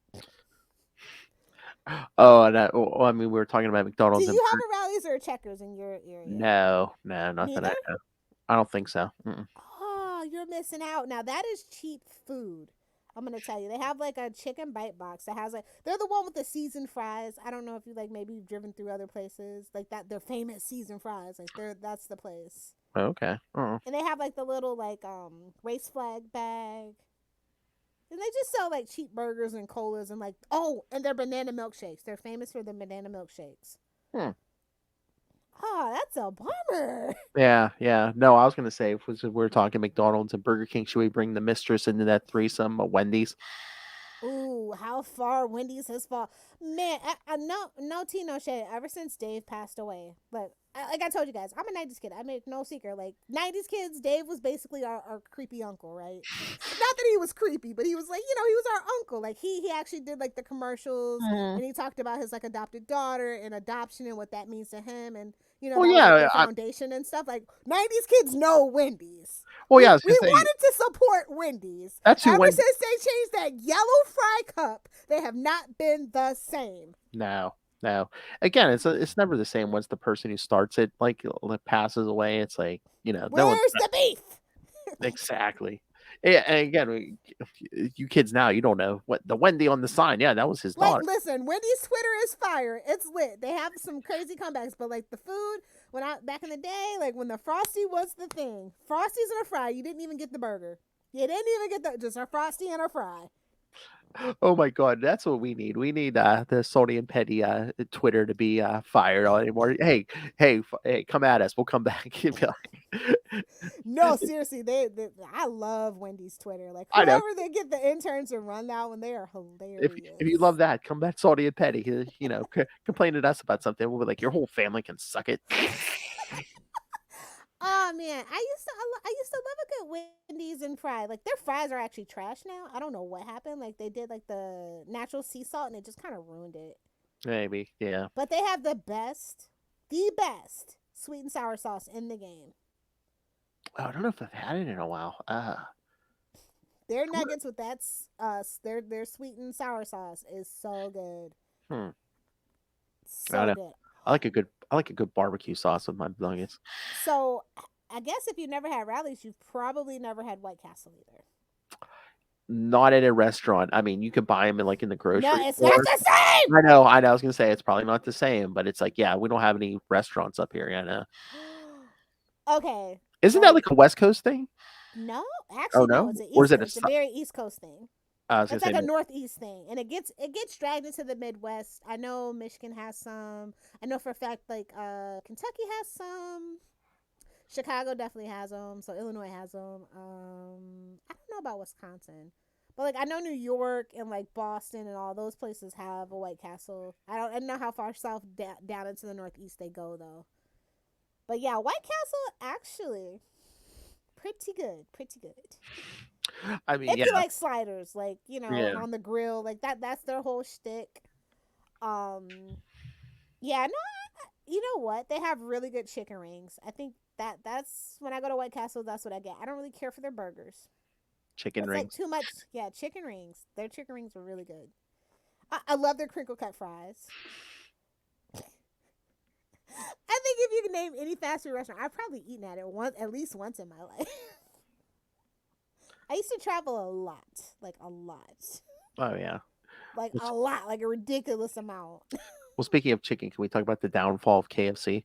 Oh, and I mean, we were talking about Do McDonald's and you have a Rallies or a Checkers in your area? no, no, not that Neither? I know. I don't think so. Mm-mm. Oh, you're missing out. Now that is cheap food. I'm gonna tell you. They have like a chicken bite box that has like they're the one with the seasoned fries. I don't know if you like maybe you've driven through other places like that. They're famous seasoned fries. Like that's the place. Okay. Oh. And they have like the little like race flag bag. And they just sell like cheap burgers and colas and like and their banana milkshakes. They're famous for their banana milkshakes. Hmm. Oh, that's a bummer. Yeah. No, I was gonna say if we're talking McDonald's and Burger King, should we bring the mistress into that threesome? Wendy's. Ooh, how far Wendy's has fallen. Man, no tea, no shade. Ever since Dave passed away, like I told you guys, I'm a 90s kid. I make no secret. Like, 90s kids, Dave was basically our creepy uncle, right? Not that he was creepy, but he was like, he was our uncle. Like, he actually did like the commercials, Mhm. and he talked about his like adopted daughter and adoption and what that means to him, and Well, that was like yeah, their foundation and stuff. Like, 90s kids know Wendy's. well, yeah. I was We gonna say wanted to support Wendy's. that's who Ever went. since they changed that yellow fry cup, they have not been the same. No. Again, it's never the same once the person who starts it passes away. It's like no one Where's the beef? exactly. Yeah, and again, you kids now, you don't know what the Wendy on the sign. Yeah, that was his Like, daughter. listen, Wendy's Twitter is fire. It's lit. They have some crazy comebacks, but like the food, back in the day, like when the Frosty was the thing, Frosties and a fry, you didn't even get the burger. You didn't even get just a Frosty and a fry. Oh my god, that's what we need. We need the Sony and Petty Twitter to be fired on anymore. Hey, come at us. We'll come back. You'd be like, No, seriously, I love Wendy's Twitter. Like, I know. whoever they get the interns to run that one, they are If you love hilarious. that, come back, Sony and Petty. Complain to us about something. We'll be like, your whole family can suck it. Oh man, I used to love a good Wendy's and fry. Like, their fries are actually trash now. I don't know what happened. Like, they did like the natural sea salt and it just kind of ruined it. Maybe, yeah. But they have the best sweet and sour sauce in the game. Oh, I don't know if I've had it in a while. Their nuggets with their sweet and sour sauce is so good. Hmm. I don't So know. good. I like a good barbecue sauce with my nuggets. So I guess if you never had Rallies, you've probably never had White Castle either. Not at a restaurant. I mean, you could buy them in the No, grocery it's not store. the same. I know. I was gonna say it's probably not the same, but it's like, yeah, we don't have any restaurants up here. Okay, Isn't that like a West Coast thing? no, Oh actually no, no, it's an or is East. it It's a very East Coast thing. I was gonna It's say like a no. Northeast thing, and it gets dragged into the Midwest. I know Michigan has some. I know for a fact like Kentucky has some. Chicago definitely has them. So Illinois has them. I don't know about Wisconsin, but like I know New York and like Boston and all those places have a White Castle. I don't know how far south down into the Northeast they go though. But yeah, White Castle actually pretty good, pretty good. I mean, If yeah, you like sliders, like yeah. and on the grill, like that's their whole shtick. Um, yeah, no, you know what? They have really good chicken rings. I think that's when I go to White Castle, that's what I get. I don't really care for their burgers. Chicken It's like rings. too much. Yeah, chicken rings. Their chicken rings are really good. I love their crinkle cut fries. I think if you can name any fast food restaurant, I've probably eaten at it at least once in my life. I used to travel a lot, like a lot, Oh yeah. like Well, a lot, like a ridiculous amount. well, speaking of chicken, can we talk about the downfall of KFC?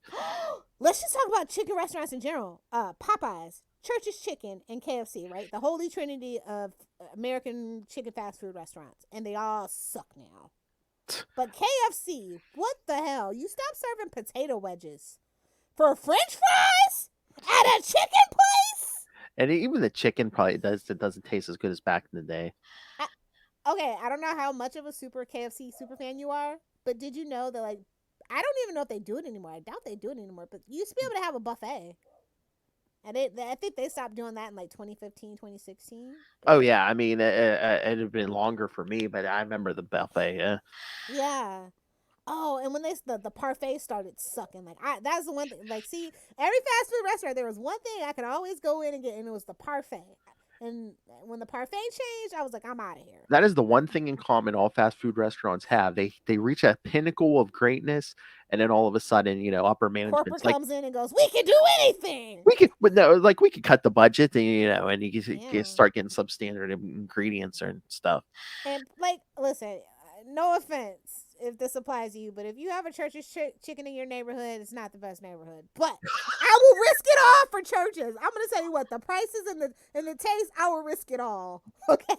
Let's just talk about chicken restaurants in general. Popeyes, Church's Chicken, and KFC, right? The holy trinity of American chicken fast food restaurants, and they all suck now. But KFC, what the hell? You stop serving potato wedges for French fries at a chicken place? And even the chicken probably doesn't taste as good as back in the day. Okay, I don't know how much of a super KFC super fan you are, but did you know that, like, I don't even know if they do it anymore. I doubt they do it anymore, but you used to be able to have a buffet. And I think they stopped doing that in like 2015, 2016. Oh yeah, I mean it'd have been longer for me, but I remember the buffet. Yeah. Yeah. Oh, and when the parfait started sucking, like that's the one thing. Like, see, every fast food restaurant, there was one thing I could always go in and get, and it was the parfait. And when the parfait changed, I was like, I'm out of here. That is the one thing in common all fast food restaurants have. They reach a pinnacle of greatness, and then all of a sudden, upper Corporate management's like, comes in and goes, we can do anything. we could, but no, like we could cut the budget, and and you can Yeah. start getting substandard ingredients and stuff. And like, listen, no offense if this applies to you, but if you have a Church's Chicken in your neighborhood, it's not the best neighborhood. But I will risk it all for Church's. I'm gonna tell you what, the prices and the taste, I will risk it all. Okay,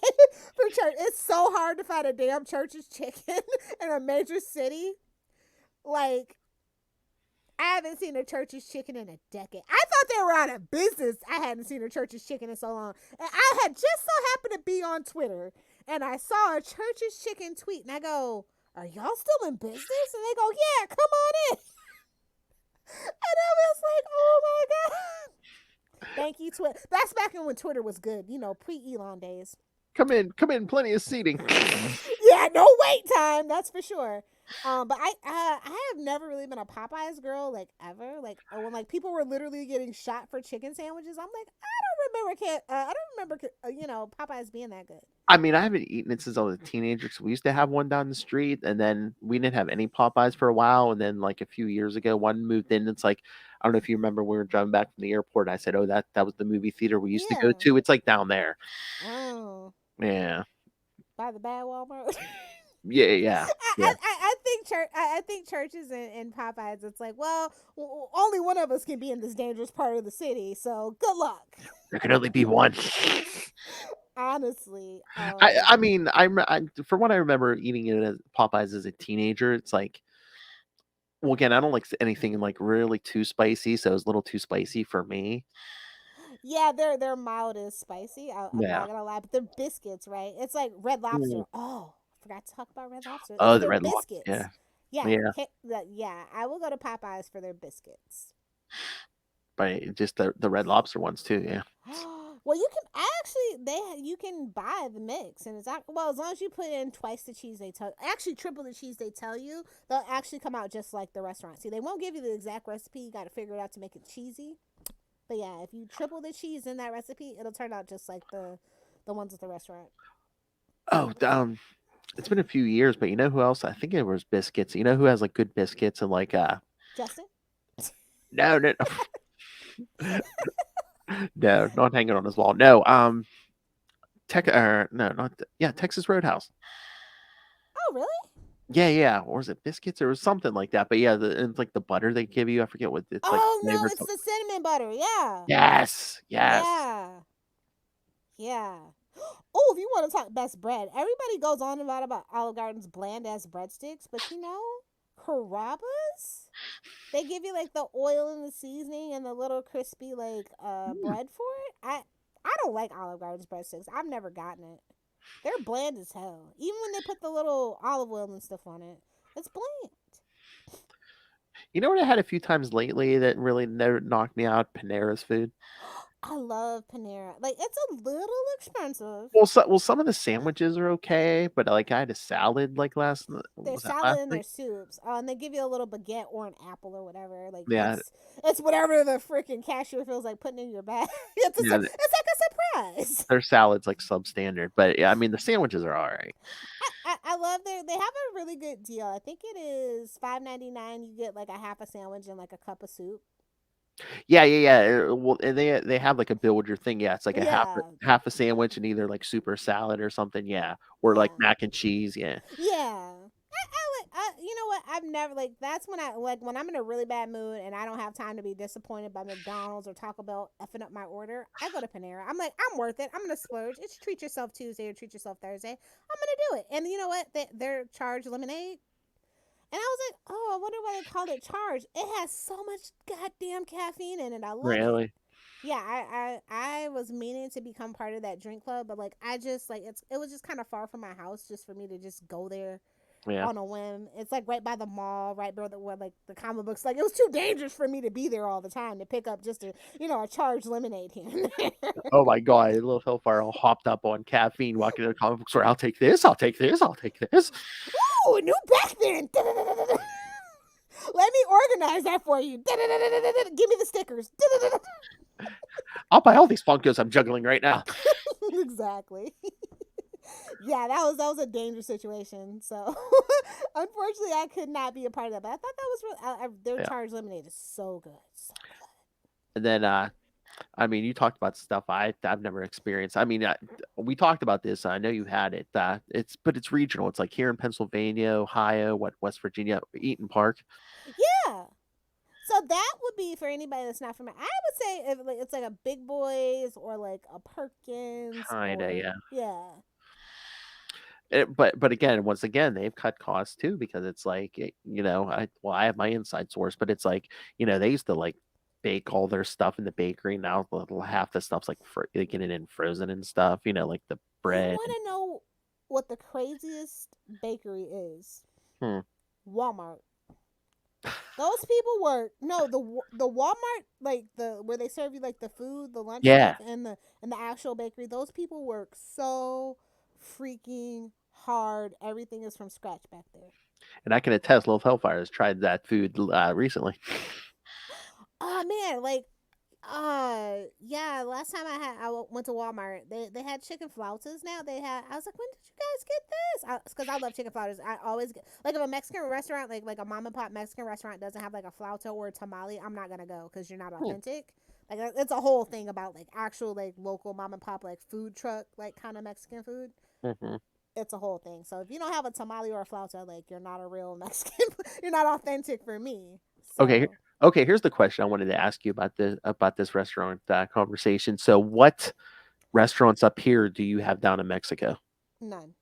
for church, it's so hard to find a damn Church's Chicken in a major city. Like, I haven't seen a Church's Chicken in a decade. I thought they were out of business. I hadn't seen a Church's Chicken in so long. And I had just so happened to be on Twitter and I saw a Church's Chicken tweet and I go, are y'all still in business? And they go, yeah, come on in. And I was like, oh my God. Thank you, Twitter. That's back when Twitter was good, pre-Elon days. Come in, plenty of seating. Yeah, no wait time, that's for sure. But I have never really been a Popeyes girl, like ever. Like when like people were literally getting shot for chicken sandwiches, I'm like, I don't remember Popeyes being that good. I mean, I haven't eaten it since I was a teenager. So we used to have one down the street, and then we didn't have any Popeyes for a while. And then, like a few years ago, one moved in. It's like I don't know if you remember, we were driving back from the airport. I said, "Oh, that was the movie theater we used to go Yeah. to. It's like down there." Oh, Yeah, by the bad Walmart. yeah. I think churches and Popeyes. It's like, well, only one of us can be in this dangerous part of the city. So good luck. There can only be one. Honestly, I mean, from what I remember eating it at Popeyes as a teenager, it's like, well, again, I don't like anything like really too spicy, so it's a little too spicy for me. yeah, their mild is spicy. I'm Yeah. not gonna lie, but they're biscuits, right? It's like Red Lobster. Mm. Oh, forgot to talk about Red Lobster. Oh, It's the their red one. biscuits. Yeah, Yeah, yeah. yeah. I will go to Popeyes for their biscuits. But just the red lobster ones too. Yeah. Well, you can actually you can buy the mix, and it's well as long as you put in twice the cheese actually triple the cheese they tell you, they'll actually come out just like the restaurant. See, they won't give you the exact recipe. You got to figure it out to make it cheesy. But yeah, if you triple the cheese in that recipe, it'll turn out just like the ones at the restaurant. Oh, it's been a few years, but you know who else? I think it was biscuits. You know who has like good biscuits and like Justin? no, no, not hanging on his wall. No, no, not yeah, Texas Roadhouse. Oh, really? Yeah, or was it biscuits or something like that? But yeah, it's like the butter they give you. I forget what it's like. Oh no, Flavored. it's the cinnamon butter. Yeah. Yes. Yeah. Yeah. Oh, if you want to talk best bread, everybody goes on and on about Olive Garden's bland ass breadsticks, but Carrabba's, they give you like the oil and the seasoning and the little crispy like bread for it. I don't like Olive Garden's breadsticks. I've never gotten it. They're bland as hell. Even when they put the little olive oil and stuff on it, it's bland. You know what I had a few times lately that really never knocked me out? Panera's food. I love Panera. Like it's a little expensive. Well, some of the sandwiches are okay, but like I had a salad like Their was that salad last and their night? soups. And they give you a little baguette or an apple or whatever. Like Yeah, it's whatever the freaking cashier feels like putting in your bag. It's yeah. like a surprise. Their salad's like substandard, but yeah, I mean the sandwiches are all right. I love they have a really good deal. I think it is $5.99. You get like a half a sandwich and like a cup of soup. Yeah. Well, and they have like a build your thing. Yeah, it's like a Yeah, half a sandwich and either like super salad or something. Yeah, or like yeah, mac and cheese. Yeah. yeah. You know what? I've never like that's when I like when I'm in a really bad mood and I don't have time to be disappointed by McDonald's or Taco Bell effing up my order. I go to Panera. I'm like, I'm worth it. I'm gonna splurge. It's treat yourself Tuesday or treat yourself Thursday. I'm gonna do it. And you know what? They're charged lemonade. And I was like, oh, I wonder why they called it charged. It has so much goddamn caffeine in it. I love it. Really? Yeah, I was meaning to become part of that drink club, but like I just like it was just kind of far from my house just for me to just go there Yeah. on a whim. It's like right by the mall, right by where like the comic books. Like it was too dangerous for me to be there all the time to pick up just a charged lemonade here and there. Oh my god, a little hellfire all hopped up on caffeine, walking to the comic book store. I'll take this. I'll take this. I'll take this. Ooh, a new back then. Let me organize that for you. Give me the stickers. I'll buy all these Funkos I'm juggling right now. Exactly. Yeah, that was a dangerous situation. So, unfortunately, I could not be a part of that. But I thought that was really their Yeah. charged lemonade is so good, so good. And then, I mean, you talked about stuff I've never experienced. I mean, we talked about this. I know you had it. But it's regional. It's like here in Pennsylvania, Ohio, West Virginia, Eaton Park. Yeah. So that would be for anybody that's not familiar. I would say if like, it's like a Big Boys or like a Perkins. Kinda, Or, yeah. yeah. but again, once again, they've cut costs too because it's like I have my inside source, but it's like they used to like bake all their stuff in the bakery. Now half the stuff's like they get it in frozen and stuff. Like the You bread. want to know what the craziest bakery is? Hmm. Walmart. Those people work. No, the Walmart, like the where they serve you like the food, the lunch Yeah, stuff, and the actual bakery. Those people work so freaking hard. Everything is from scratch back there. and I can attest, Little Hellfire has tried that food recently. Oh man, like yeah. Last time went to Walmart, they had chicken flautas. Now they had. I was like, when did you guys get this? Because I love chicken flautas. I always get like if a Mexican restaurant, like a mom and pop Mexican restaurant, doesn't have like a flauta or a tamale, I'm not gonna go because you're not Hmm. authentic. Like it's a whole thing about like actual like local mom and pop like food truck like kind of Mexican food. Hmm. It's a whole thing. So if you don't have a tamale or a flauta, like you're not a real Mexican. You're not authentic for me. Okay, So okay. Here's the question I wanted to ask you about this restaurant conversation. So, what restaurants up here do you have down in Mexico? none.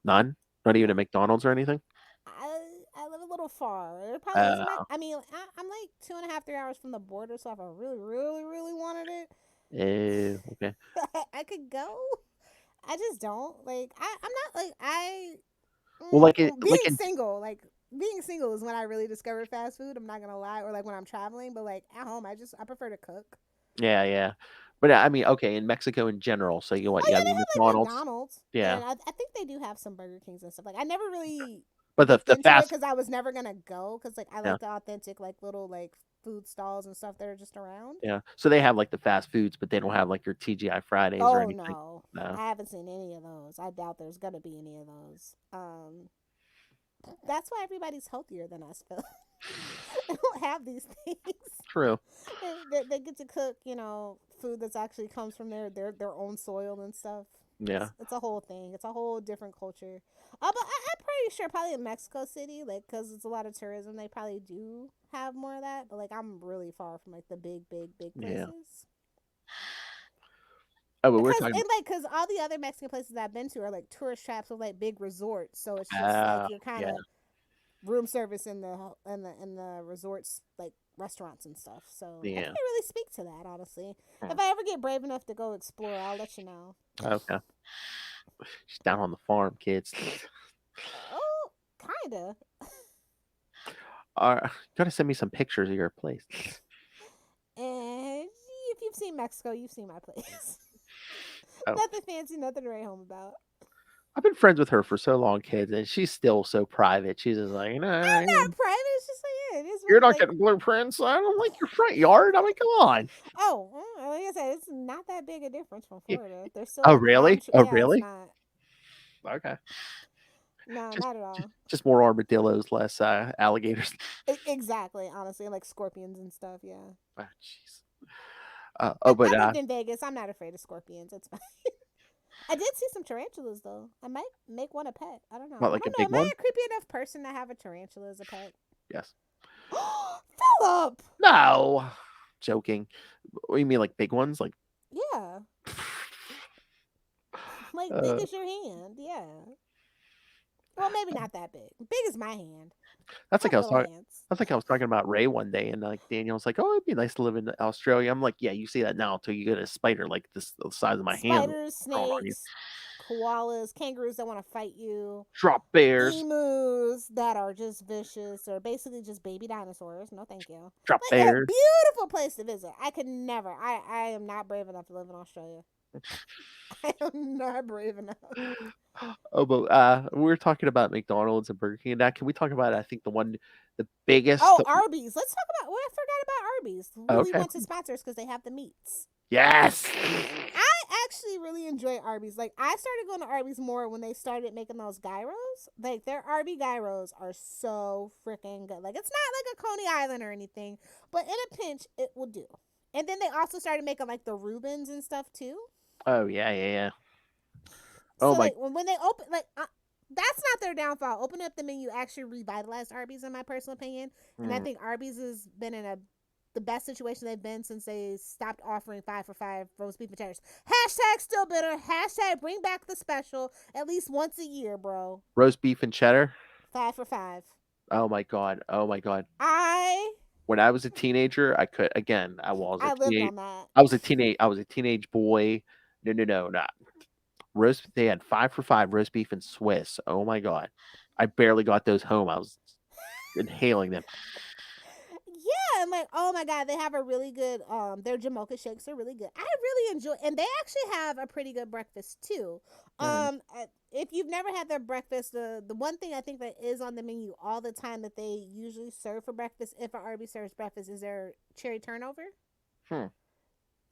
None. Not even a No. McDonald's or anything. I live a little far. There probably is. Uh, I mean, I'm like 2.5, 3 hours from the border, so if I really, really, really wanted it, okay. I could go. I just don't like. I'm not like Well, like being in single. Like being single is when I really discovered fast food. I'm not gonna lie, or like when I'm traveling. But like at home, I prefer to cook. yeah, yeah. But I mean, okay, in Mexico in general. So you what? Oh You yeah, have your they have like McDonald's. McDonald's, Yeah, and I think they do have some Burger Kings and stuff. Like I never really but looked the into it fast. because I was never gonna go because like I Yeah, like the authentic like little like food stalls and stuff that are just around. yeah. So they have like the fast foods, but they don't have like your TGI Fridays or Oh anything. no, No. I haven't seen any of those. I doubt there's gonna be any of those. That's why everybody's healthier than us, Phil. They don't have these things. True. They get to cook, food that's actually comes from their own soil and stuff. Yeah. It's a whole thing. It's a whole different culture. But I'm pretty sure probably in Mexico City, like, because it's a lot of tourism, they probably do have more of that. But like, I'm really far from like the big, big, big Yeah. places. Oh, but we're Because talking and like, because all the other Mexican places I've been to are like tourist traps with like big resorts, so it's just like about. you're kind Yeah. of room service in the resorts like restaurants and stuff. So I Yeah. can't really speak to that honestly. Hmm. If I ever get brave enough to go explore, I'll let you know. Okay. She's down on the farm, kids. Oh, kinda. Gotta send me some pictures of your place. And if you've seen Mexico, you've seen my place. Oh, Nothing fancy, nothing to write home about. I've been friends with her for so long, kids, and she's still so private. She's just like, I'm not private. It's just like yeah, it is you're what not like. getting blueprints. I don't like your front yard. I mean, come on. Oh, like I said, it's not that big a difference from Yeah. Florida. There's still Oh, like really? Oh, Yeah, it's really? not. Okay. No, Just, not at just, all. just more armadillos, less alligators. Exactly. Honestly, like scorpions and stuff. Yeah. Oh, jeez. Oh, but I lived in Vegas. I'm not afraid of scorpions. It's fine. I did see some tarantulas though. I might make one a pet. I don't know. what, I like a don't know. big Am I one? a creepy enough person to have a tarantula as a pet? Yes. Philip. No. Joking. What do you mean, like big ones? Like, Yeah. Like big uh, as your hand. Yeah. Well, maybe not that big. Big as my hand. that's I like have I was little talking. hands. That's like I was talking about Ray one day, and like Daniel's like, "Oh, it'd be nice to live in Australia." I'm like, "Yeah, you see that now until you get a spider like this, the size of my hand, Spiders, crawling on you. snakes, koalas, kangaroos that want to fight you, Drop bears, emus that are just vicious or basically just baby dinosaurs. No, thank you. drop Like a bears." beautiful place to visit. I could never. I am not brave enough to live in Australia. I am not brave enough. Oh, but we were talking about McDonald's and Burger King. And that can we talk about? I think the biggest. Oh, Arby's. Let's talk about. Well, I forgot about Arby's. We Okay. want to sponsor us because they have the meats. Yes. I actually really enjoy Arby's. Like I started going to Arby's more when they started making those gyros. Like their Arby gyros are so freaking good. Like it's not like a Coney Island or anything, but in a pinch it will do. And then they also started making like the Reubens and stuff too. Oh yeah, yeah, yeah. Oh So my. like when they open like that's not their downfall. Opening up the menu actually revitalized Arby's in my personal opinion, and I Mm, think Arby's has been in a the best situation they've been since they stopped offering 5 for 5 roast beef and cheddars. Hashtag still bitter. Hashtag bring back the special at least once a year, bro. Roast beef and cheddar. 5 for 5. Oh my god. Oh my god. I When I was a teenager, I could again. I was a I lived teenage. on that. I was a teenage boy. No, not roast. They had 5 for 5 roast beef and Swiss. Oh my god. I barely got those home. I was inhaling them. Yeah, and like, oh my god, they have a really good their Jamocha shakes are really good. I really enjoy, and they actually have a pretty good breakfast too. Mhm. If you've never had their breakfast, the one thing I think that is on the menu all the time that they usually serve for breakfast, if an Arby's serves breakfast, is their cherry turnover. Hmm.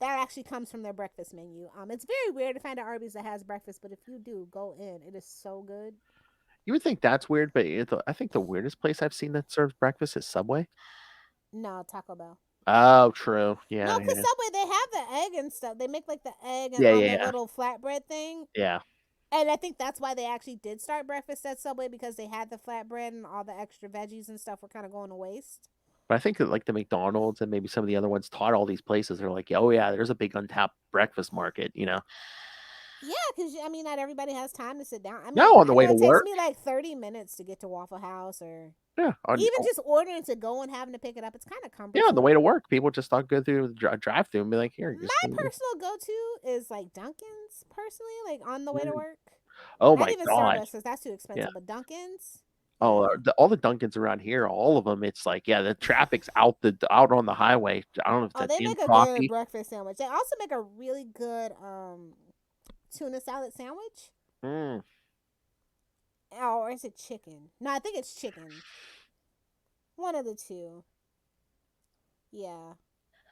That actually comes from their breakfast menu. It's very weird to find an Arby's that has breakfast, but if you do, go in. It is so good. You would think that's weird, but I think the weirdest place I've seen that serves breakfast is Subway. No, Taco Bell. Oh, true. No, Yeah, because yeah, Subway, they have the egg and stuff. They make like the egg and yeah, on yeah, the yeah. little flatbread thing. Yeah. And I think that's why they actually did start breakfast at Subway, because they had the flatbread and all the extra veggies and stuff were kind of going to waste. But I think that like the McDonald's and maybe some of the other ones taught all these places. They're like, oh yeah, there's a big untapped breakfast market. Yeah, because I mean, not everybody has time to sit down. I mean, Now on the I way know to it takes work. me like 30 minutes to get to Waffle House, or Yeah, even just ordering to go and having to pick it up. It's kind of yeah, on the cumbersome. way to work, people just thought go through the drive through and be like, here, just My personal go to is like Dunkin's, personally, like on the way to Mm. work. Oh Not my even god. Starbucks, because that's too Yeah. expensive, but Dunkin's. Oh, Yeah. all the Dunkins around here, all of them. It's like, yeah, the traffic's out on the highway. I don't know if Oh, that's they damn make a good coffee. breakfast sandwich. They also make a really good tuna salad sandwich. Mm, Oh, or is it chicken? No, I think it's chicken. One of the two. Yeah.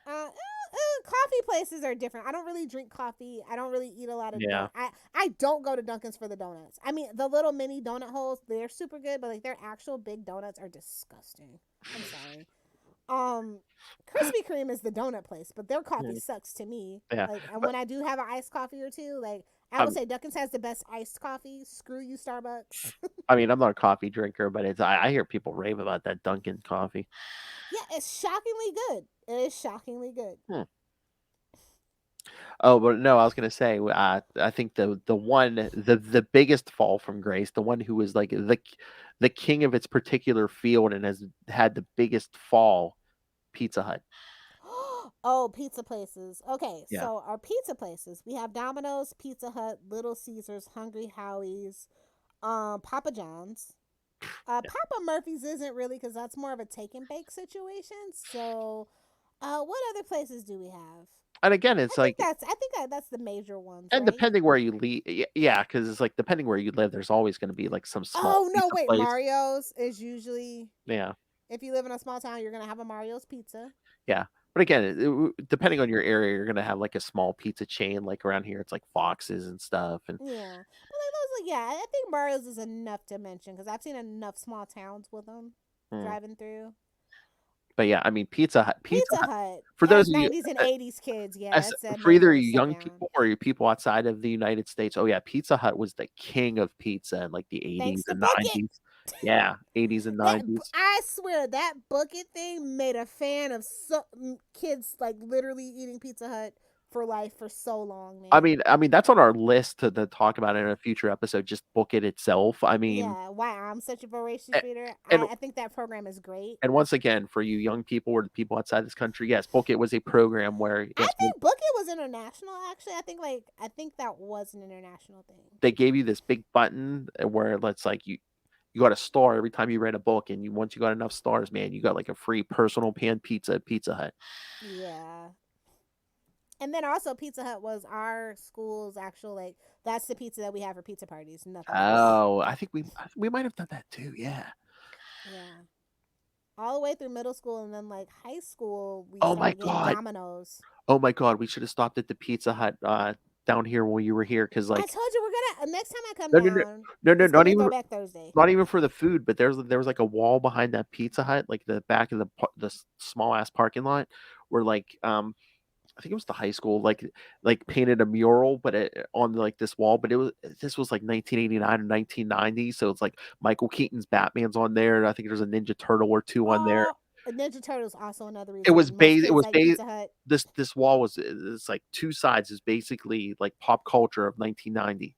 Coffee places are different. I don't really drink coffee. I don't really eat a lot of yeah. donuts. I don't go to Dunkin's for the donuts. I mean, the little mini donut holes, they're super good, but like their actual big donuts are disgusting. I'm sorry. Krispy Kreme is the donut place, but their coffee Mm, sucks to me. yeah. Like, and But when I do have an iced coffee or two, like I would I'm say Dunkin's has the best iced coffee. Screw you, Starbucks. I mean, I'm not a coffee drinker, but I hear people rave about that Dunkin' coffee. Yeah, it's shockingly good. It is shockingly good. Hmm. Oh, but no, I was gonna say, I think the biggest fall from grace, the one who was like the king of its particular field and has had the biggest fall, Pizza Hut. Oh, pizza places. Okay, Yeah, so our pizza places, we have Domino's, Pizza Hut, Little Caesars, Hungry Howie's, Papa John's. yeah. Papa Murphy's isn't really, because that's more of a take and bake situation. So, what other places do we have? And again, it's like, I think that's the major ones, and right? depending where you live, yeah, because it's like depending where you live, there's always gonna be like some small Oh no, pizza wait, place. Mario's is usually, Yeah, if you live in a small town, you're gonna have a Mario's pizza. yeah. But again, depending on your area, you're gonna have like a small pizza chain. Like around here, it's like Foxes and stuff. And Yeah, but like those, like, yeah, I think Mario's is enough to mention, because I've seen enough small towns with them mm, driving through. but yeah, I mean, Pizza Pizza Hut. Hut, For those as of you, 90s and 80s kids, yeah, as it's a for name either where to you sit young down. people or you people outside of the United States, oh yeah, Pizza Hut was the king of pizza in like the Thanks 80s to and Book It. 90s. Yeah, 80s and That, 90s. I swear, that Book It thing made a fan of kids like literally eating Pizza Hut for life for so long, man. I mean that's on our list to talk about in a future episode. Just book it itself. I mean, Yeah, why I'm such a voracious a- reader. and I think that program is great. and once again, for you young people or the people outside this country, yes, book it was a program where I yes, think Book It was international. Actually, I think that was an international thing. they gave you this big button where it's like you got a star every time you read a book, and once you got enough stars, man, you got like a free personal pan pizza at Pizza Hut. Yeah. And then also Pizza Hut was our school's actual, like, that's the pizza that we have for pizza parties, nothing else. Oh, I think we might have done that too. Yeah. Yeah. All the way through middle school, and then like high school we Oh my started getting god. Domino's. Oh my god. We should have stopped at the Pizza Hut down here when you were here because I like told you we're gonna, next time I come no no no down, no no it's gonna not be even Throwback Thursday. not even for the food, but there was like a wall behind that Pizza Hut, like the back of the small ass parking lot, where like I think it was the high school, like painted a mural, but on like this wall. But this was like 1989 or 1990, so it's like Michael Keaton's Batman's on there. I think there's a Ninja Turtle or two on there. Oh, Ninja Turtles also another It was reason most base. It kids was like base. Pizza Hut. This wall was it's like two sides is basically like pop culture of 1990.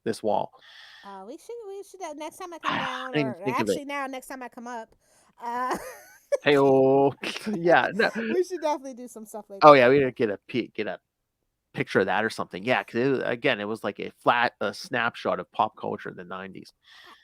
This wall. We should next time I come I down, didn't even or think of it. actually now next time I come up, uh, Hey, oh, yeah. No. we should definitely do some stuff like Oh yeah, that. we didn't get a picture of that or something. Yeah, because again, it was like a snapshot of pop culture in the 90s.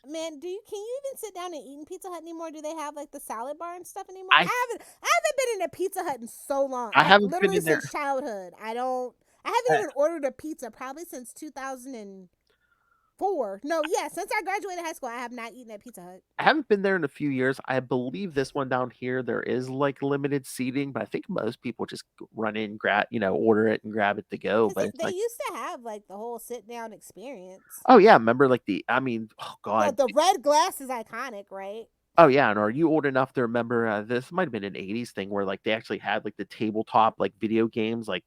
Man, can you even sit down and eat in Pizza Hut anymore? Do they have like the salad bar and stuff anymore? I I haven't been in a Pizza Hut in so long. I haven't been Literally in there. since childhood. I haven't I even ordered a pizza probably since 2004. No, yeah, since I graduated high school, I have not eaten at Pizza Hut. I haven't been there in a few years. I believe this one down here there is like limited seating, but I think most people just run in, order it and grab it to go. Because But it's they like, used to have like the whole sit down experience. oh yeah, remember like I mean, oh The god, the red glass is iconic, right? oh yeah, and are you old enough to remember? This might have been an '80s thing where like they actually had like the tabletop like video games like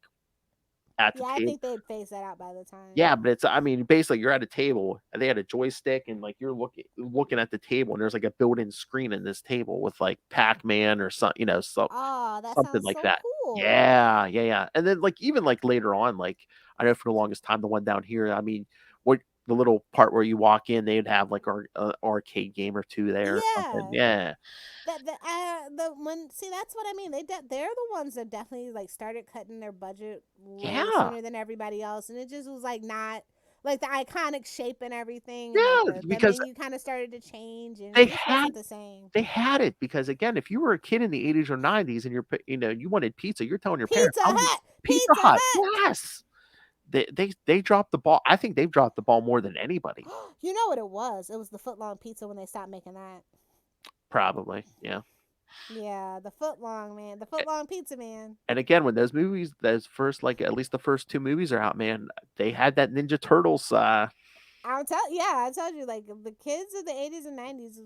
at the Yeah, I table. think they'd phase that out by the time. Yeah, but it's I mean, basically you're at a table and they had a joystick and like you're looking at the table and there's like a built-in screen in this table with like Pac-Man or Oh, that something sounds like so that. cool. Yeah, yeah, yeah. And then like even like later on, like I know for the longest time the one down here, I mean, what the little part where you walk in, they'd have like arcade game or two there or something. Yeah. Yeah. The when see that's what I mean. They're the ones that definitely like started cutting their budget way Yeah. sooner than everybody else, and it just was like not like the iconic shape and everything, and like Yeah, the because menu kind of started to change, and it they just had wasn't the same. they had it because again, if you were a kid in the '80s or '90s and you wanted pizza, you're telling your parents, Pizza "I'm Hut, Pizza Pizza Hut." Hut. Yes. They dropped the ball. I think they've dropped the ball more than anybody. You know what it was? It was the foot long pizza when they stopped making that. Probably. Yeah. Yeah, the foot long man, the foot long pizza man. And again, when those first like at least the first two movies are out, man, they had that Ninja Turtles. I told you, like the kids of the 80s and 90s,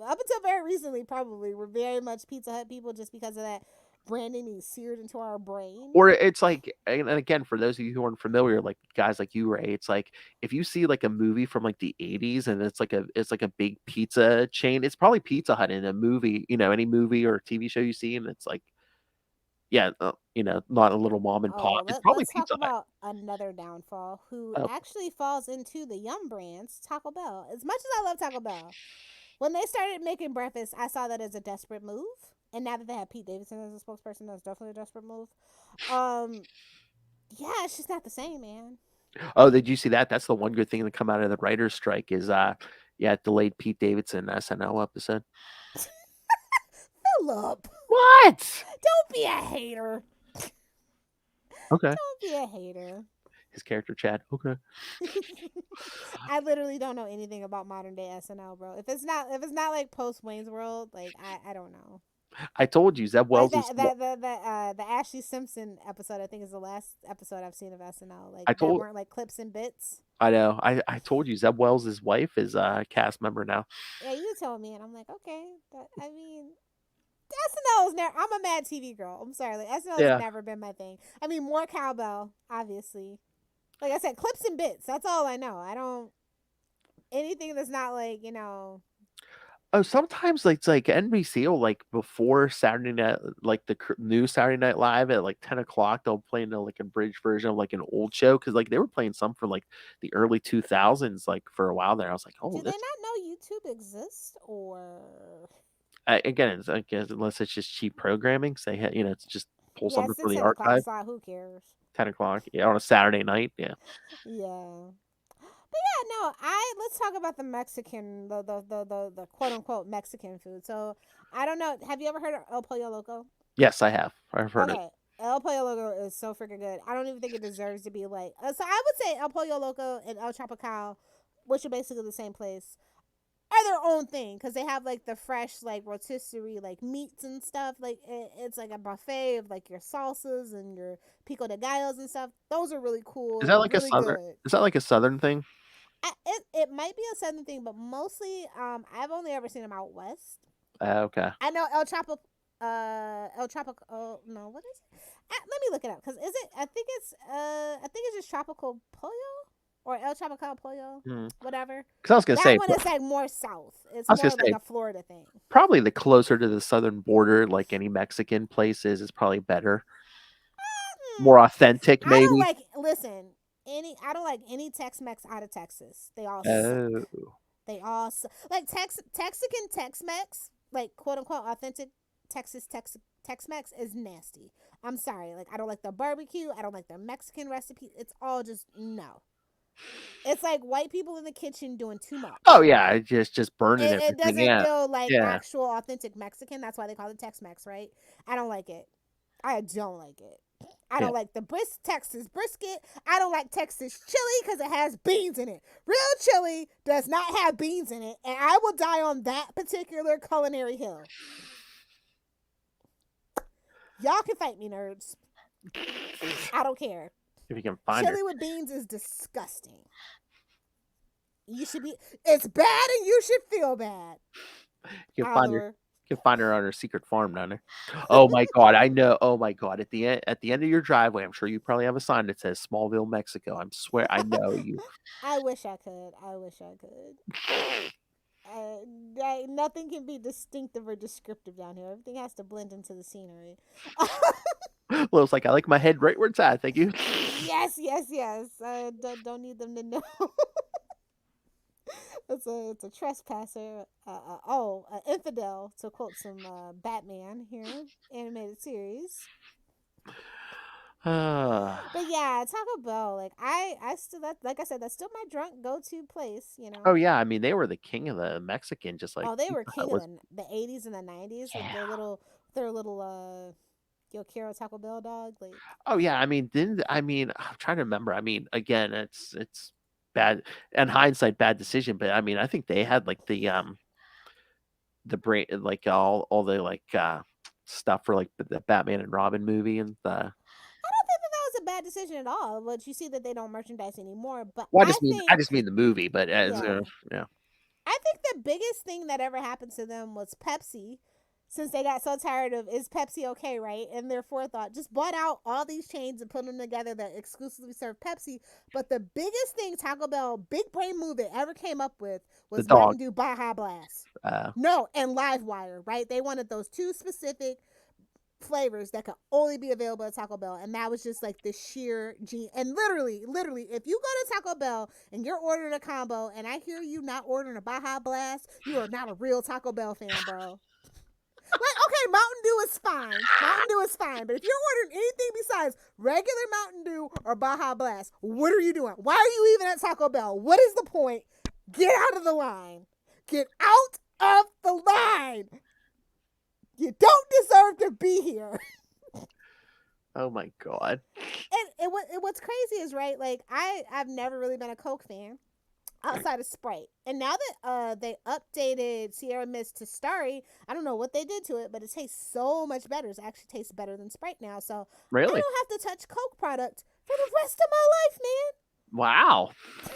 up until very recently, probably were very much Pizza Hut people just because of that branding is seared into our brain. Or it's like, and again, for those of you who aren't familiar, like guys like you, Ray, it's like if you see like a movie from like the '80s and it's like a big pizza chain, it's probably Pizza Hut in a movie, any movie or TV show you see, and it's like, yeah, not a little mom and Oh, pop. It's probably let's talk Pizza Hut. about another downfall who Oh, actually falls into the Yum brands, Taco Bell. As much as I love Taco Bell, when they started making breakfast, I saw that as a desperate move. And now that they have Pete Davidson as a spokesperson, that's definitely a desperate move. Um, yeah, it's just not the same, man. oh, did you see that? That's the one good thing that come out of the writers' strike is yeah, it delayed Pete Davidson SNL episode. Philip, What? don't be a hater. Okay. Don't be a hater. His character Chad. Okay. I literally don't know anything about modern day SNL, bro. If it's not like post Wayne's World, like I don't know. I told you Zeb Like Wells is. the Ashley Simpson episode, I think is the last episode I've seen of SNL. Like I that told. weren't like clips and bits. I know. I told you Zeb Wells' wife is a cast member now. Yeah, you told me, and I'm like, okay. I mean, SNL is never. I'm a Mad TV girl. I'm sorry, like SNL has Yeah. never been my thing. I mean, more cowbell, obviously. Like I said, clips and bits. That's all I know. I don't anything that's not like Oh, sometimes like, it's like NBC will like before Saturday night, like the new Saturday Night Live at like 10 o'clock, they'll play like a bridge version of like an old show because like they were playing some for like the early 2000s, like for a while there. I was like, oh, Do they this not know YouTube exists or? again, it's, I guess unless it's just cheap programming, say it's just pull Yeah, something it's the from the 10 o'clock archive. slot. Who cares? 10 o'clock, yeah, on a Saturday night, yeah. Yeah. But yeah, no. Let's talk about the Mexican, the quote unquote Mexican food. So I don't know. Have you ever heard of El Pollo Loco? Yes, I have. I've heard it. Okay. El Pollo Loco is so freaking good. I don't even think it deserves to be like. So I would say El Pollo Loco and El Chapacal, which are basically the same place, are their own thing because they have like the fresh like rotisserie like meats and stuff. Like it's like a buffet of like your salsas and your pico de gallos and stuff. Those are really Is cool, that like a really southern? good. Is that like a southern thing? It might be a southern thing, but mostly I've only ever seen them out west. Okay. I know El Chapo. Oh no, what is it? Let me look it up because is it? I think it's just tropical pollo or El Chapacal Pollo, whatever. Because I was gonna That say, one is like more south. It's I was more gonna like say, a Florida thing. probably the closer to the southern border, like any Mexican place is probably better, more authentic, I don't maybe. like. Listen, I don't like any Tex-Mex out of Texas. They all suck. Oh, They all like Texican Tex-Mex, like quote unquote authentic Tex-Mex is nasty. I'm sorry. Like I don't like the barbecue. I don't like the Mexican recipe. It's all just no. It's like white people in the kitchen doing too much. oh yeah, just burning It everything. doesn't Yeah, feel like yeah, actual authentic Mexican. That's why they call it Tex-Mex, right? I don't like it. I don't like it. I yeah. don't like the Texas brisket. I don't like Texas chili because it has beans in it. Real chili does not have beans in it, and I will die on that particular culinary hill. Y'all can fight me, nerds. I don't care. If you can find Chili her, with beans is disgusting. You should be. It's bad, and you should feel bad. you can find her. Oliver. You can find her on her secret farm down there. Oh my god, I know. Oh my god, at the end of your driveway, I'm sure you probably have a sign that says Smallville, Mexico. I swear, I know you. I wish I could. I wish I could. Nothing can be distinctive or descriptive down here. Everything has to blend into the scenery. Well, it's like I like my head right where it's at. Thank you. Yes. I don't need them to know. It's a trespasser. An infidel, to quote some Batman here, animated series. But yeah, Taco Bell, like I still like I said, that's still my drunk go to place. You know. Oh yeah, I mean they were the king of the Mexican, just like Oh, they were Pizza Hut king of was. the 80s and the 90s with Yeah. their little Yo Quiero Taco Bell dog. Like, Oh yeah, I mean, didn't I mean I'm trying to remember. I mean, again, it's bad in hindsight, bad decision, but I mean, I think they had like the brain, like all the like stuff for like the Batman and Robin movie and the. I don't think that was a bad decision at all. But you see that they don't merchandise anymore. But Well, I I think, just mean the movie, but as yeah, yeah, I think the biggest thing that ever happened to them was Pepsi. Since they got so tired of is Pepsi okay, right? And their forethought just bought out all these chains and put them together that exclusively serve Pepsi. But the biggest thing Taco Bell, big brain move it ever came up with the was dog. Mountain Dew Baja Blast. Uh, No, and Livewire, right? They wanted those two specific flavors that could only be available at Taco Bell, and that was just like the sheer gene. And literally, if you go to Taco Bell and you're ordering a combo, and I hear you not ordering a Baja Blast, you are not a real Taco Bell fan, bro. Like, okay, Mountain Dew is fine. Mountain Dew is fine. But if you're ordering anything besides regular Mountain Dew or Baja Blast, what are you doing? Why are you even at Taco Bell? What is the point? Get out of the line. Get out of the line. You don't deserve to be here. oh my god. And what's crazy is, right, like, I've never really been a Coke fan outside of Sprite. And now that they updated Sierra Mist to Starry, I don't know what they did to it, but it tastes so much better. It actually tastes better than Sprite now. So Really? I don't have to touch Coke product for the rest of my life, Wow. man.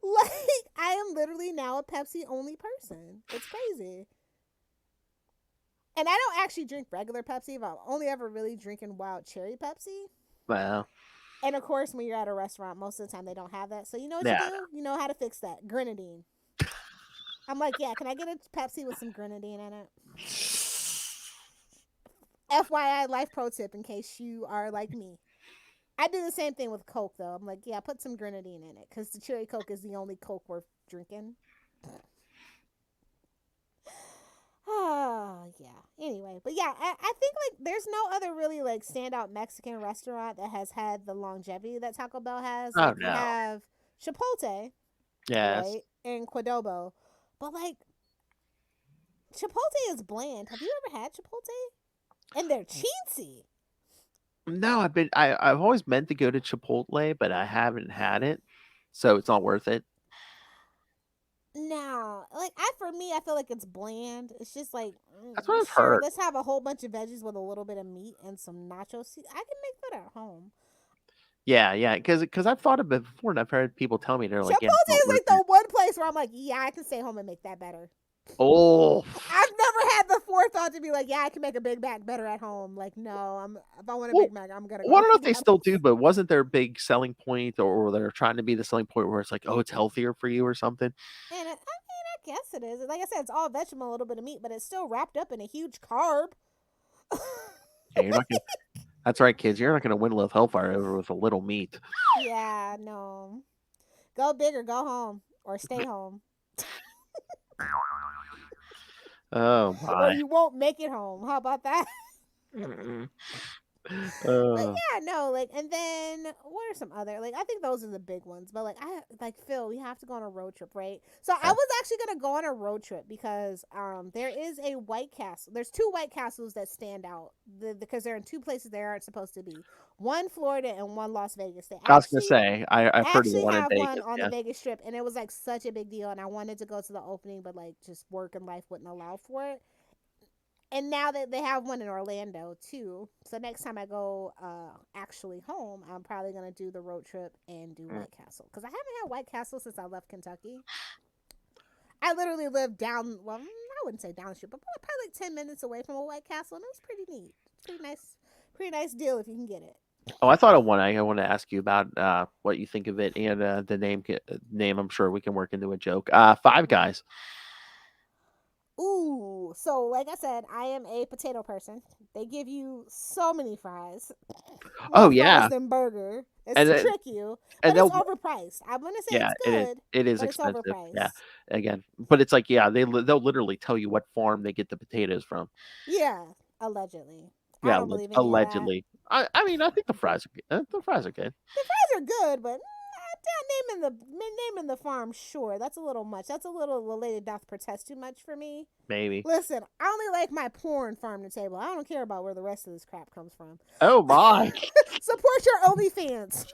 Like, I am literally now a Pepsi only person. It's crazy. And I don't actually drink regular Pepsi. I've only ever really drinking wild cherry Pepsi. Wow. And of course, when you're at a restaurant, most of the time they don't have that. So you know what Yeah. you do? You know how to fix that. Grenadine. I'm like, yeah, can I get a Pepsi with some grenadine in it? FYI, life pro tip in case you are like me. I do the same thing with Coke, though. I'm like, yeah, put some grenadine in it because the cherry Coke is the only Coke worth drinking. Oh, yeah. Anyway, but yeah, I think like there's no other really like standout Mexican restaurant that has had the longevity that Taco Bell has. Oh Like, no. you have Chipotle, Yes. right, and Qdobo, but like Chipotle is bland. Have you ever had Chipotle? And they're chintzy. No, I've always meant to go to Chipotle, but I haven't had it, so it's not worth it. No, like for me, I feel like it's bland. It's just like, That's what I've sure, heard. let's have a whole bunch of veggies with a little bit of meat and some nachos. I can make that at home. Yeah, because I've thought of it before, and I've heard people tell me they're like, yeah, it's Chipotle not is worth like it. the one place where I'm like, yeah, I can stay home and make that better. Oh, I've never had the forethought to be like, yeah, I can make a Big Mac better at home. Like, no, if I want a Well, Big Mac, I'm gonna well, I go don't to know if they still McDonald's. do, but wasn't their big selling point, or they're trying to be the selling point where it's like, oh, it's healthier for you or something? And I guess it is. Like I said, it's all vegetable, a little bit of meat, but it's still wrapped up in a huge carb. Yeah, you're not gonna. That's right, kids. You're not gonna win Love Hellfire over with a little meat. Yeah, no. Go big or go home or stay home. Oh Or my. you won't make it home. How about that? Mm-mm. But Uh, yeah, no, like, and then what are some other, like, I think those are the big ones. But like, Phil, we have to go on a road trip, right? So I yeah. was actually gonna go on a road trip because there is a White Castle. There's two White Castles that stand out because they're in two places they aren't supposed to be. One Florida and one Las Vegas. They I was gonna say I've heard of the actually one in have one Vegas. on the Yeah. Vegas Strip, and it was like such a big deal. And I wanted to go to the opening, but like just work and life wouldn't allow for it. And now that they have one in Orlando too, so next time I go actually home, I'm probably gonna do the road trip and do Mm. White Castle because I haven't had White Castle since I left Kentucky. I literally lived down. Well, I wouldn't say down the street, but probably like 10 minutes away from a White Castle, and it was pretty neat. It's pretty nice deal if you can get it. Oh, I thought of one. I want to ask you about what you think of it, and the name. I'm sure we can work into a joke. Five Guys. Ooh, so like I said, I am a potato person. They give you so many fries, Oh more fries yeah, than burger. It's and to then trick you, and but it's they'll overpriced. I'm gonna say yeah, it's good, it is but it's expensive. Yeah, overpriced. again, but it's like yeah, they'll literally tell you what farm they get the potatoes from. Yeah, allegedly. I Yeah, don't believe any of that. allegedly. I mean I think the fries are good. The fries are good. The fries are good, but naming the farm, sure, that's a little much. That's a little the lady doth protest too much for me. Maybe. Listen, I only like my porn farm to table. I don't care about where the rest of this crap comes from. Oh my. Support your OnlyFans.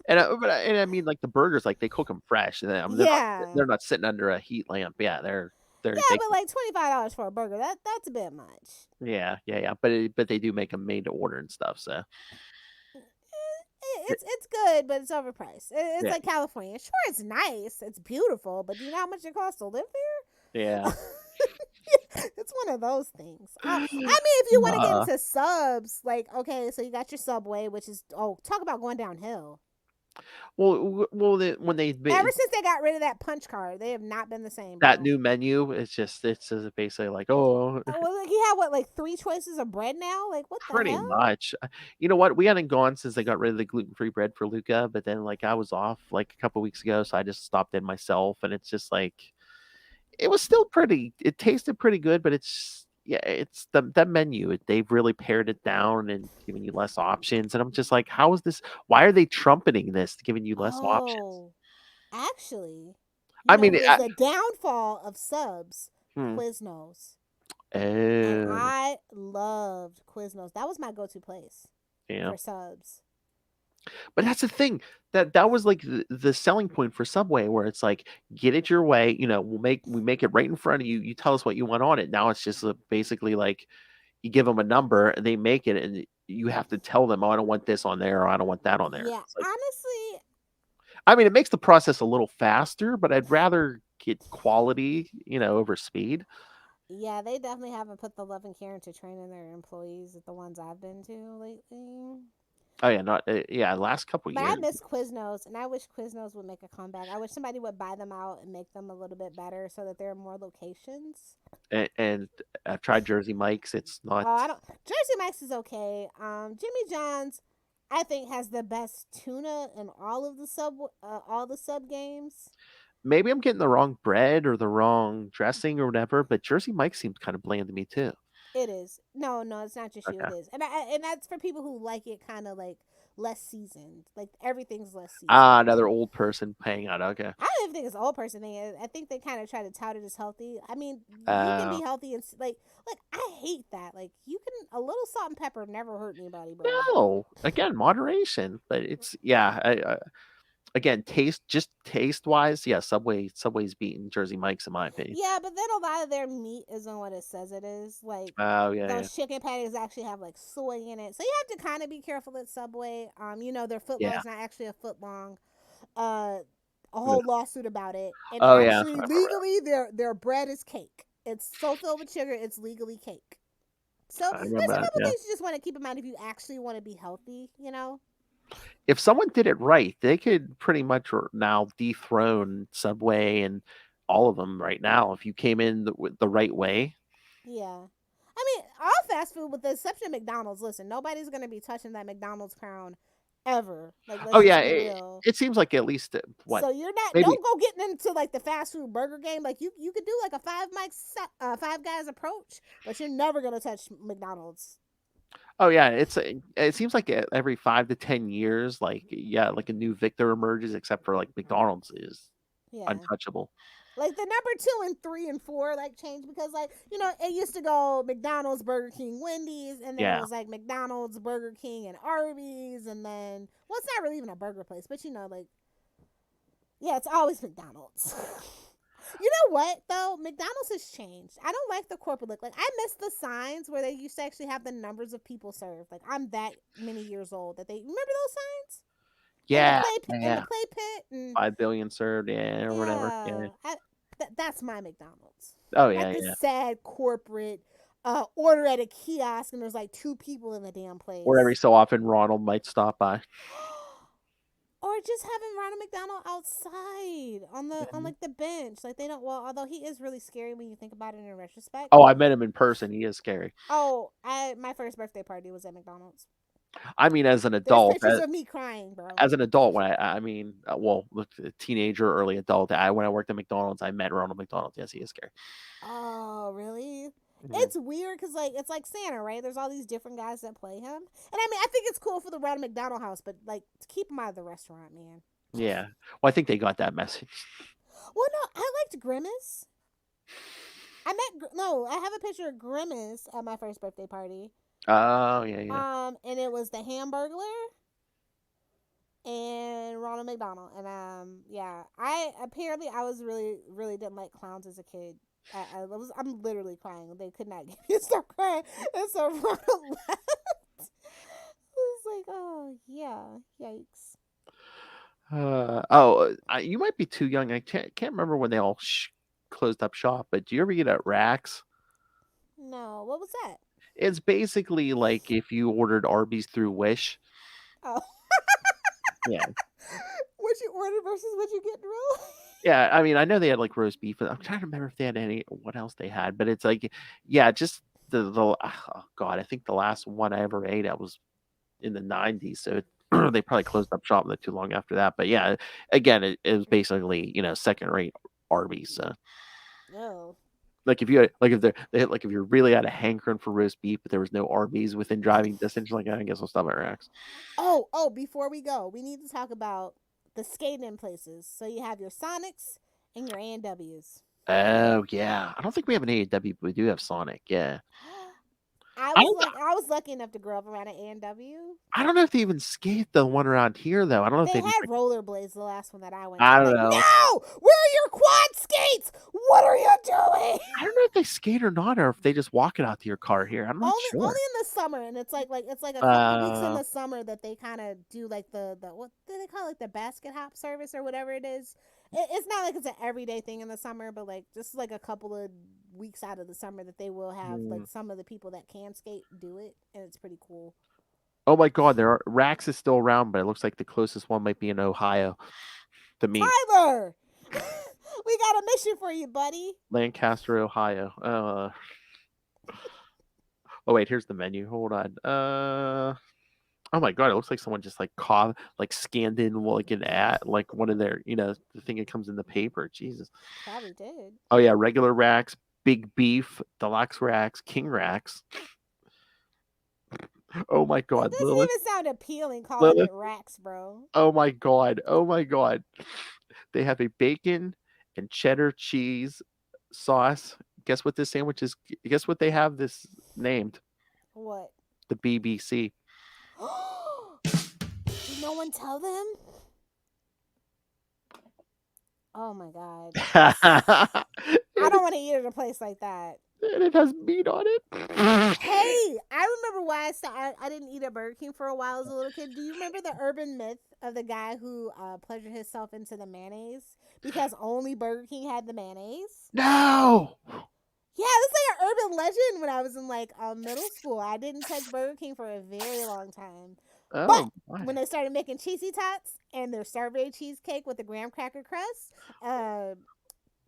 And I mean like the burgers like they cook them fresh and I mean, Yeah. they're not sitting under a heat lamp. Yeah, they're Yeah, they but like $25 for a burger, that's a bit much. yeah. But they do make them made to order and stuff. So It's good, but it's overpriced. It's yeah, like California. Sure, it's nice, it's beautiful, but do you know how much it costs to live yeah. there? It's one of those things. I mean, if you want to get Uh, into subs, like okay, so you got your Subway, which is talk about going downhill. when they Ever since they got rid of that punch card, they have not been the same, that bro. new menu, it's just basically like oh, Well, like you have what, like three choices of bread now? Like what the pretty hell? much. You know what? We hadn't gone since they got rid of the gluten-free bread for Luca, but then like I was off like a couple weeks ago, so I just stopped in myself, and it's just like it was still pretty. It tasted pretty good, but it's yeah, it's the menu. They've really pared it down and giving you less options, and I'm just like, how is this? Why are they trumpeting this, giving you less options? Oh, actually, you I know mean, who is the downfall of subs? hmm. Quiznos. And Oh, I loved Quiznos. That was my go-to place yeah. for subs. But that's the thing that was like the selling point for Subway, where it's like, get it your way. You know, we make it right in front of you. You tell us what you want on it. Now it's just basically like you give them a number and they make it, and you have to tell them, oh, I don't want this on there, or I don't want that on there. Yeah, It's like, honestly, I mean, it makes the process a little faster, but I'd rather get quality, over speed. yeah, they definitely haven't put the love and care into training their employees at the ones I've been to lately. Oh yeah, not yeah. Last couple But I years, miss Quiznos, and I wish Quiznos would make a comeback. I wish somebody would buy them out and make them a little bit better so that there are more locations. and I've tried Jersey Mike's. It's not. Oh, I don't. Jersey Mike's is okay. Jimmy John's, I think, has the best tuna in all the sub games. Maybe I'm getting the wrong bread or the wrong dressing or whatever, but Jersey Mike seems kind of bland to me too. It is. No, no, it's not just you. Okay. It is, and that's for people who like it kind of like less seasoned. Like everything's less Ah, seasoned. another old person paying out. Okay. I don't even think it's an old person thing. I think they kind of try to tout it as healthy. I mean, you can Uh, be healthy and like I hate that. Like you can a little salt and pepper never hurt anybody, bro. no, again, moderation, but it's yeah. Again, taste wise, yeah. Subway's beating Jersey Mike's in my opinion. Yeah, but then a lot of their meat isn't what it says it is. Like Oh yeah, those chicken patties actually have like soy in it, so you have to kind of be careful at Subway. Their foot long yeah, is not actually a foot long. Uh, a yeah. whole lawsuit about it, and Oh yeah, actually I remember legally, their bread is cake. It's so filled with sugar, it's legally cake. So I there's remember a that. couple Yeah. things you just want to keep in mind if you actually want to be healthy, you know? If someone did it right, they could pretty much now dethrone Subway and all of them right now. If you came in the right way. Yeah. I mean, all fast food, with the exception of McDonald's, listen, nobody's going to be touching that McDonald's crown ever. Like, Oh let's yeah, just be real. it seems like at least what So you're not, maybe. don't go getting into like the fast food burger game. Like, you could do like a Five Guys approach, but you're never going to touch McDonald's. Oh yeah, it seems like every 5 to 10 years, like yeah, like a new victor emerges, except for like McDonald's is Yeah. untouchable. Like the number 2 and 3 and 4 like changed because like it used to go McDonald's, Burger King, Wendy's, and then it Yeah. was like McDonald's, Burger King, and Arby's, and then well, it's not really even a burger place, but like yeah, it's always McDonald's. You know what though? McDonald's has changed. I don't like the corporate look. Like I miss the signs where they used to actually have the numbers of people served. Like I'm that many years old that they remember those signs Yeah, in the yeah. clay pit and 5 billion served, yeah, or whatever. Yeah. yeah, that's my McDonald's. Oh Not yeah, the yeah. sad corporate order at a kiosk and there's like 2 people in the damn Or every place. so often Ronald might stop by. Or just having Ronald McDonald outside on Mhm. like the bench. Like they don't well, although he is really scary when you think about it in retrospect. Oh, I met him in person. He is scary. Oh, my first birthday party was at McDonald's. I mean, as an There's adult, pictures of me crying, bro. as an adult, when I mean, well, look, a teenager, early adult, when I worked at McDonald's, I met Ronald McDonald. Yes, he is scary. Oh, really? Mhm. It's weird because like it's like Santa, right? There's all these different guys that play him, and I mean I think it's cool for the Ronald McDonald House, but like keep him out of the restaurant, man. Yeah. Well, I think they got that message. Well, no, I liked Grimace. No, I have a picture of Grimace at my first birthday party. Oh yeah, yeah. And it was the Hamburglar and Ronald McDonald, and yeah, I was really didn't like clowns as a kid. I'm literally crying. They could not get me to stop crying, and so Ronald left. I was like, oh yeah, yikes. You might be too young. I can't remember when they all closed up shop. But do you ever eat at Rax? No, what was that? It's basically like if you ordered Arby's through Wish. Oh, Yeah. what you ordered versus what you get, Drew? Yeah, I mean, I know they had like roast beef, but I'm trying to remember if they had what else they had. But it's like, yeah, just the oh god, I think the last one I ever ate at was in the '90s, so they probably closed up shop not too long after that. But yeah, again, it was basically second rate Arby's. So. No. Like if you had, like if like if you're really out of hankering for roast beef, but there was no Arby's within driving distance, like I guess I'll stop at Rax. Oh, before we go, we need to talk about the skating places. So you have your Sonics and your A&Ws. Oh yeah, I don't think we have an AEW, but we do have Sonic. Yeah, I I was don't. like, I was lucky enough to grow up around an A&W. I don't know if they even skate the one around here though. I don't know if They they do. had rollerblades the last one that I went to. I I'm don't like, know. no, where are your quad skates? What are you doing? I don't know if they skate or not, or if they just walk it out to your car here. I'm not Only sure. in the summer, and it's like a couple of weeks in Uh, the summer that they kind of do like the what do they call it, like the basket hop service or whatever it is. It's not like it's an everyday thing in the summer, but like just like a couple of weeks out of the summer that they will have like some of the people that can skate do it, and it's pretty cool. oh my God, Rax is still around, but it looks like the closest one might be in Ohio to me, Tyler, we got a mission for you, buddy. Lancaster, Ohio. Oh wait, here's the menu. Hold on. Oh my God, it looks like someone just like scanned in like an ad, like one of their, the thing that comes in the paper. Jesus. Probably did. Oh yeah, regular racks, big beef, deluxe racks, king racks. Oh my That God, doesn't Lilith, even sound appealing calling Lilith. it racks, bro. Oh my God, oh my God. They have a bacon and cheddar cheese sauce. Guess what this sandwich is? Guess what they have this named? What? The BBC. Did no one tell them? Oh my God. I don't want to eat at a place like that. And it has meat on it. Hey, I remember why I didn't eat at Burger King for a while as a little kid. Do you remember the urban myth of the guy who pleasured himself into the mayonnaise because only Burger King had the mayonnaise? No. Yeah, it's like an urban legend when I was in like middle school. I didn't touch Burger King for a very long time. But Oh, when my. they started making cheesy tots and their strawberry cheesecake with the graham cracker crust,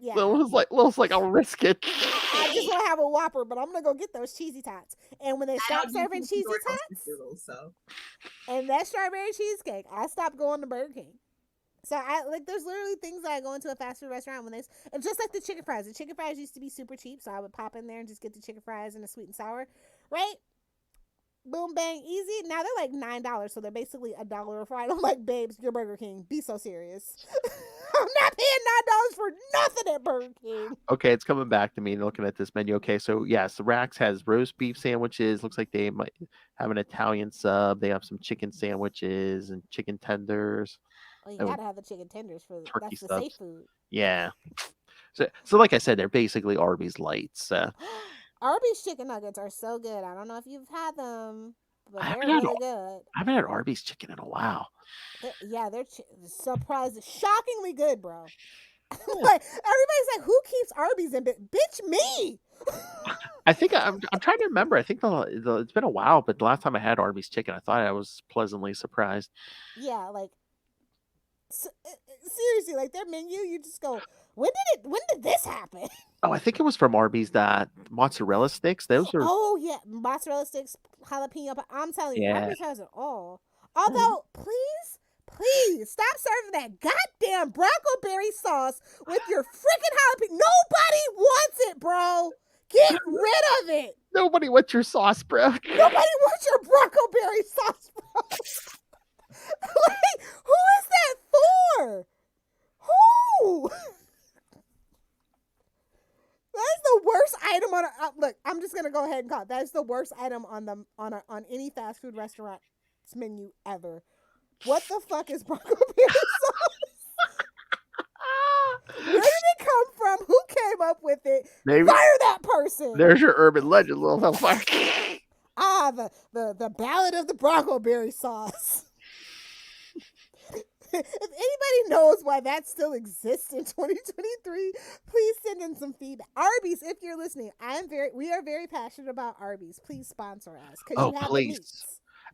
yeah, Looks like I'll risk it. I just want to have a Whopper, but I'm gonna go get those cheesy tots. And when they I stopped don't do serving cheesy toasted tots strudels, so and that strawberry cheesecake, I stopped going to Burger King. So I like there's literally things that I go into a fast food restaurant when and just like the chicken fries. The chicken fries used to be super cheap, so I would pop in there and just get the chicken fries and the sweet and sour, right? Boom bang easy. Now they're like $9, so they're basically $1 a fry. I'm like, babes, you're Burger King. Be so serious. I'm not paying $9 for nothing at Burger King. Okay, it's coming back to me looking at this menu. Okay, so yes, the Rax has roast beef sandwiches. Looks like they might have an Italian sub. They have some chicken sandwiches and chicken tenders. Oh, you Oh, gotta have the chicken tenders for turkey that's the safe subs. food. Yeah. So like I said, they're basically Arby's lights. Arby's chicken nuggets are so good. I don't know if you've had them, I but haven't they're had really good. I haven't had Arby's chicken in a while. They're surprised, shockingly good, bro. Yeah. Like everybody's like, who keeps Arby's in bitch me? I think I'm trying to remember. I think it's been a while, but the last time I had Arby's chicken, I thought I was pleasantly surprised. Yeah, like seriously, like their menu, you just go, when did this happen? Oh, I think it was from Arby's that mozzarella sticks. Those are Oh yeah, mozzarella sticks, jalapeno. I'm telling you, yeah. Arby's has it all. Although, please stop serving that goddamn Bronco berry sauce with your freaking jalapeno. Nobody wants it, bro. Get rid of it. Nobody wants your sauce, bro. Nobody wants your Bronco berry sauce, bro. Like, who is that for? Who? That's the worst item on a look. I'm just gonna go ahead and call it. That's the worst item on any fast food restaurant's menu ever. What the fuck is Bronco berry sauce? Where did it come from? Who came up with it? Maybe fire that person. There's your urban legend, little hellfire. The ballad of the Bronco berry sauce. If anybody knows why that still exists in 2023, please send in some feedback. Arby's, if you're listening, we are very passionate about Arby's. Please sponsor us because you have the Please. meats.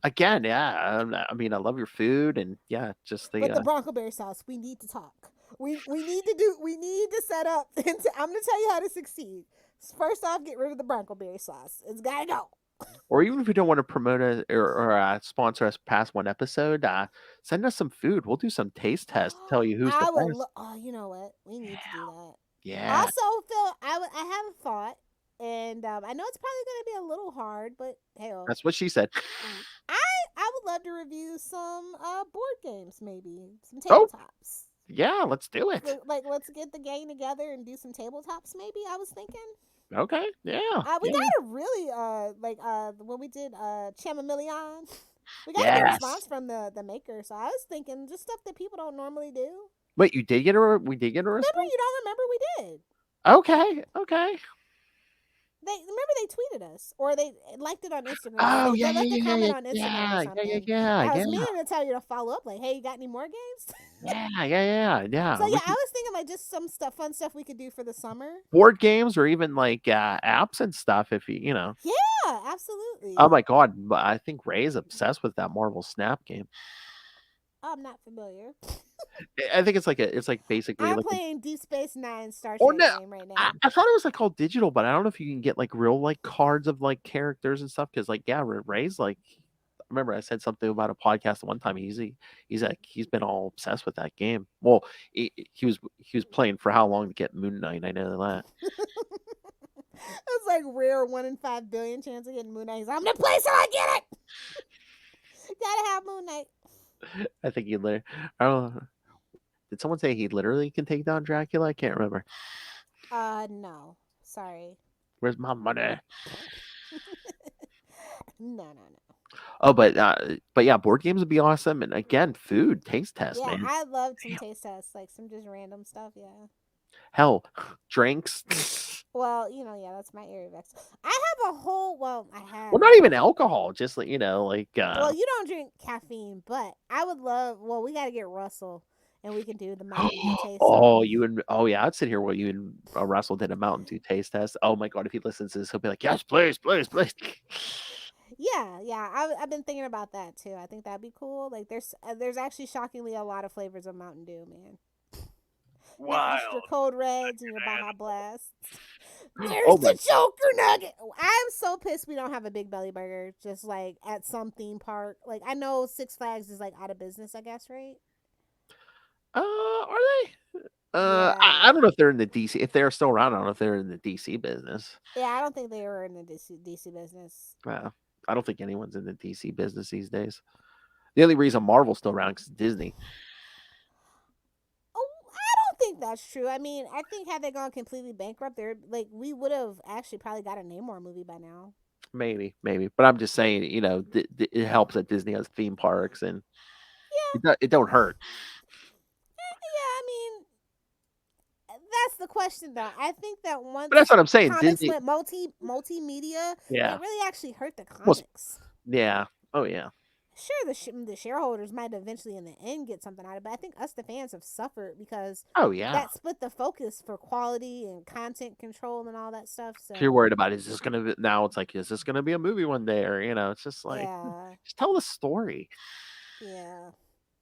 Again, yeah. I mean, I love your food, and yeah, just But the Bronco berry sauce, we need to talk. We need to set up. I'm gonna tell you how to succeed. First off, get rid of the Bronco berry sauce. It's gotta go. or even if you don't want to promote us or sponsor us past one episode, send us some food. We'll do some taste tests. Tell you who's the best. You know what? We need to do that. Yeah. Also, Phil, I have a thought, and I know it's probably going to be a little hard, but hey, That's what she said. I would love to review some board games, maybe some Oh. tabletops. Yeah, let's do it. Like, let's get the gang together and do some tabletops. Maybe I was thinking. Okay. Yeah. We yeah. got a really when we did Chamomilion, we got a good response from the maker. So I was thinking just stuff that people don't normally do. Wait, we did get a response? Remember, you don't remember we did. Okay. They tweeted us or they liked it on Instagram. Oh, They yeah, left a comment on yeah, Instagram or something. yeah. I was meaning to tell you to follow up, like, hey, you got any more games? Yeah. So yeah, I was thinking like just some fun stuff we could do for the summer. Board games or even like apps and stuff. If you know. Yeah, absolutely. Oh my god, I think Ray's obsessed with that Marvel Snap game. I'm not familiar. I think it's basically I'm like playing Deep Space Nine Star Trek game right now. I thought it was like called digital, but I don't know if you can get like real like cards of like characters and stuff. Because like Ray's like, I remember I said something about a podcast one time. He's been all obsessed with that game. Well, he was playing for how long to get Moon Knight? I know that. It's like rare 1 in 5 billion chance of getting Moon Knight. I'm gonna play so I get it. Gotta have Moon Knight. I think he literally. I don't know. Did someone say he literally can take down Dracula? I can't remember. No. Sorry. Where's my money? No. Oh, but yeah, board games would be awesome. And again, food taste test, Yeah, man. I love some taste tests, like some just random stuff. Yeah. Hell, drinks. Well, yeah, that's my area of expertise. I have a whole. Well, I have. Well, not even alcohol. Just like like. Well, you don't drink caffeine, but I would love. Well, we got to get Russell and we can do the Mountain Dew taste Oh, off. yeah, I'd sit here while you and Russell did a Mountain Dew taste test. Oh my god, if he listens to this, he'll be like, "Yes, please, please, please." Yeah. I've been thinking about that too. I think that'd be cool. Like there's actually shockingly a lot of flavors of Mountain Dew, man. Not just your Wild. Code Reds and your Baja Blasts. Oh There's my. the Joker Nugget. I'm so pissed we don't have a Big Belly Burger just like at some theme park. Like I know Six Flags is like out of business, I guess, right? Are they? I Yeah. don't know if they're in the DC. If they're still around, I don't know if they're in the DC business. Yeah, I don't think they were in the DC business. I don't think anyone's in the DC business these days. The only reason Marvel's still around is Disney. Oh, I don't think that's true. I mean, I think had they gone completely bankrupt, they're like we would have actually probably got a Namor movie by now. Maybe, but I'm just saying, it helps that Disney has theme parks, and it don't hurt. Yeah, I mean, that's the question though. I think that But that's once what I'm saying. comics Disney, went multimedia, yeah, it really actually hurt the was comics. yeah, oh yeah, Sure, the shareholders might eventually in the end get something out of it, but I think us the fans have suffered because oh yeah. that split the focus for quality and content control and all that stuff. If you're So worried about is this gonna be now, it's like is this gonna be a movie one day, or it's just like yeah, just tell the story. yeah.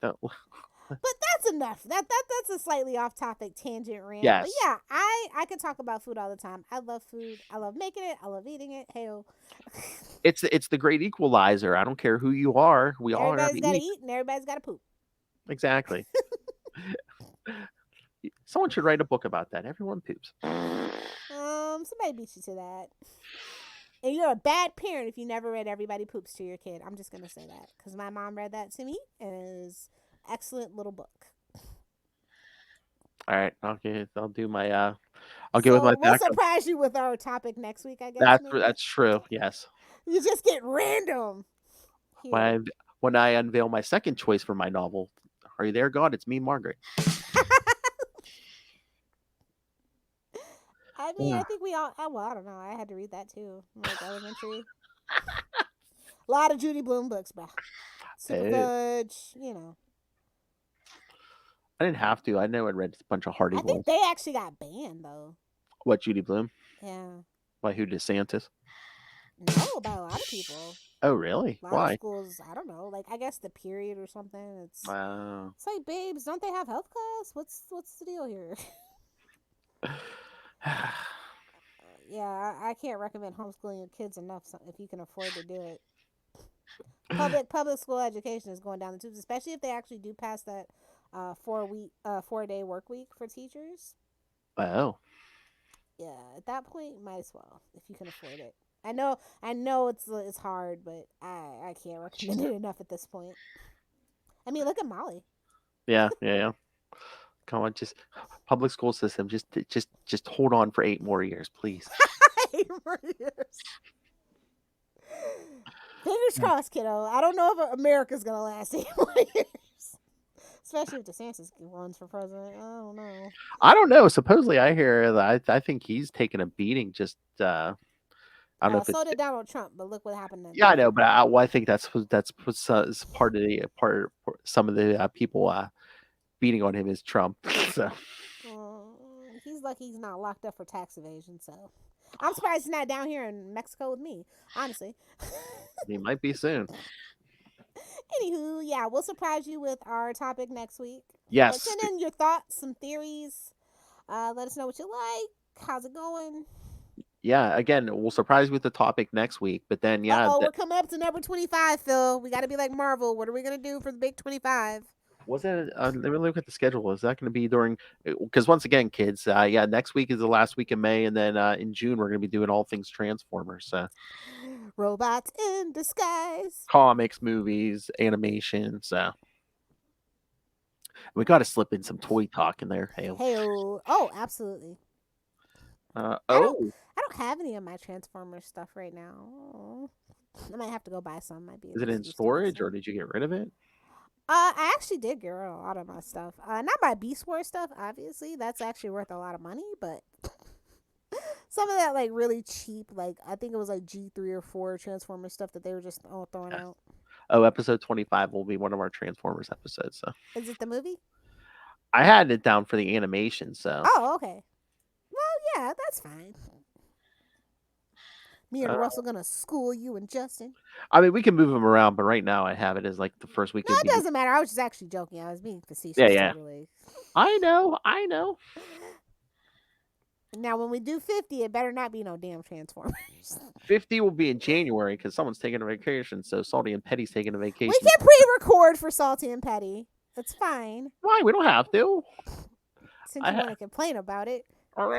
Don't- But that's enough. That's a slightly off topic tangent rant. But yes, yeah, I could talk about food all the time. I love food. I love making it. I love eating it. Hell, it's the great equalizer. I don't care who you are. We all have to everybody's got to eat. eat and everybody's got to poop. Exactly. Someone should write a book about that. Everyone poops. Somebody beat you to that. And you're a bad parent if you never read Everybody Poops to your kid. I'm just gonna say that because my mom read that to me and it is excellent little book. All right, okay, I'll do my I'll go with my So we'll backup. surprise you with our topic next week, I guess maybe. That's true. Yes. You just get random When here. when I unveil my second choice for my novel, are you there, God? It's me, Margaret. I mean, I think we all. Oh, well, I don't know. I had to read that too, like elementary. A lot of Judy Blume books, bro. Super Hey, Fudge, you know. I didn't have to. I know I read a bunch of Hardy I think Boys. they actually got banned though. What, Judy Bloom? Yeah. By who? DeSantis? No, by a lot of people. Oh, really? A lot of Why? schools. I don't know. Like I guess the period or something. Wow. It's like, babes, don't they have health class? What's the deal here? Yeah, I can't recommend homeschooling your kids enough if you can afford to do it. Public school education is going down the tubes, especially if they actually do pass that 4-day work week for teachers. Oh, Yeah, at that point, might as well if you can afford it. I know it's hard, but I can't recommend it enough at this point. I mean, look at Molly. yeah. Come on, just public school system. Just hold on for 8 more years, please. 8 more years. Fingers crossed, kiddo. I don't know if America's gonna last 8 more years, especially if DeSantis runs for president. I don't know. I don't know. Supposedly, I hear that I think he's taking a beating. Just I don't know if So it's did Donald Trump, but look what happened yeah, I then. know, but I think that's is part of the some of the people beating on him is Trump. So He's lucky he's not locked up for tax evasion. So I'm surprised he's not down here in Mexico with me. Honestly. he might be soon. Anywho, yeah, we'll surprise you with our topic next week. But Yes. send in your thoughts, some theories. Let us know what you like. How's it going? Yeah. Again, we'll surprise you with the topic next week. But then, yeah, We're coming up to number 25, Phil. We got to be like Marvel. What are we going to do for the big 25? was it? Let me look at the schedule. Is that going to be during? Because once again, kids, yeah, next week is the last week of May, and then in June we're going to be doing all things Transformers. So Robots in disguise. comics, movies, animation. So we got to slip in some toy talk in there. Hey, Oh, absolutely. oh, I don't have any of my Transformers stuff right now. I might have to go buy some. Might be is an it in excuse to buy storage or some. did you get rid of it? I actually did get rid of a lot of my stuff. Not my Beast Wars stuff, obviously. That's actually worth a lot of money, but some of that like really cheap, like I think it was like G3 or 4 Transformer stuff that they were just throwing out. Oh, episode 25 will be one of our Transformers episodes. So Is it the movie? I had it down for the animation, so. Oh, okay. Well, yeah, that's fine. Me and Russell gonna school you and Justin. I mean, we can move them around, but right now I have it as like the first week No, of it doesn't matter. I was just actually joking. I was being facetious. Yeah. Totally. I know. Now, when we do 50, it better not be no damn Transformers. 50 will be in January because someone's taking a vacation. So Salty and Petty's taking a vacation. We can pre-record for Salty and Petty. It's fine. Why? We don't have to. Since you want to complain about it. No,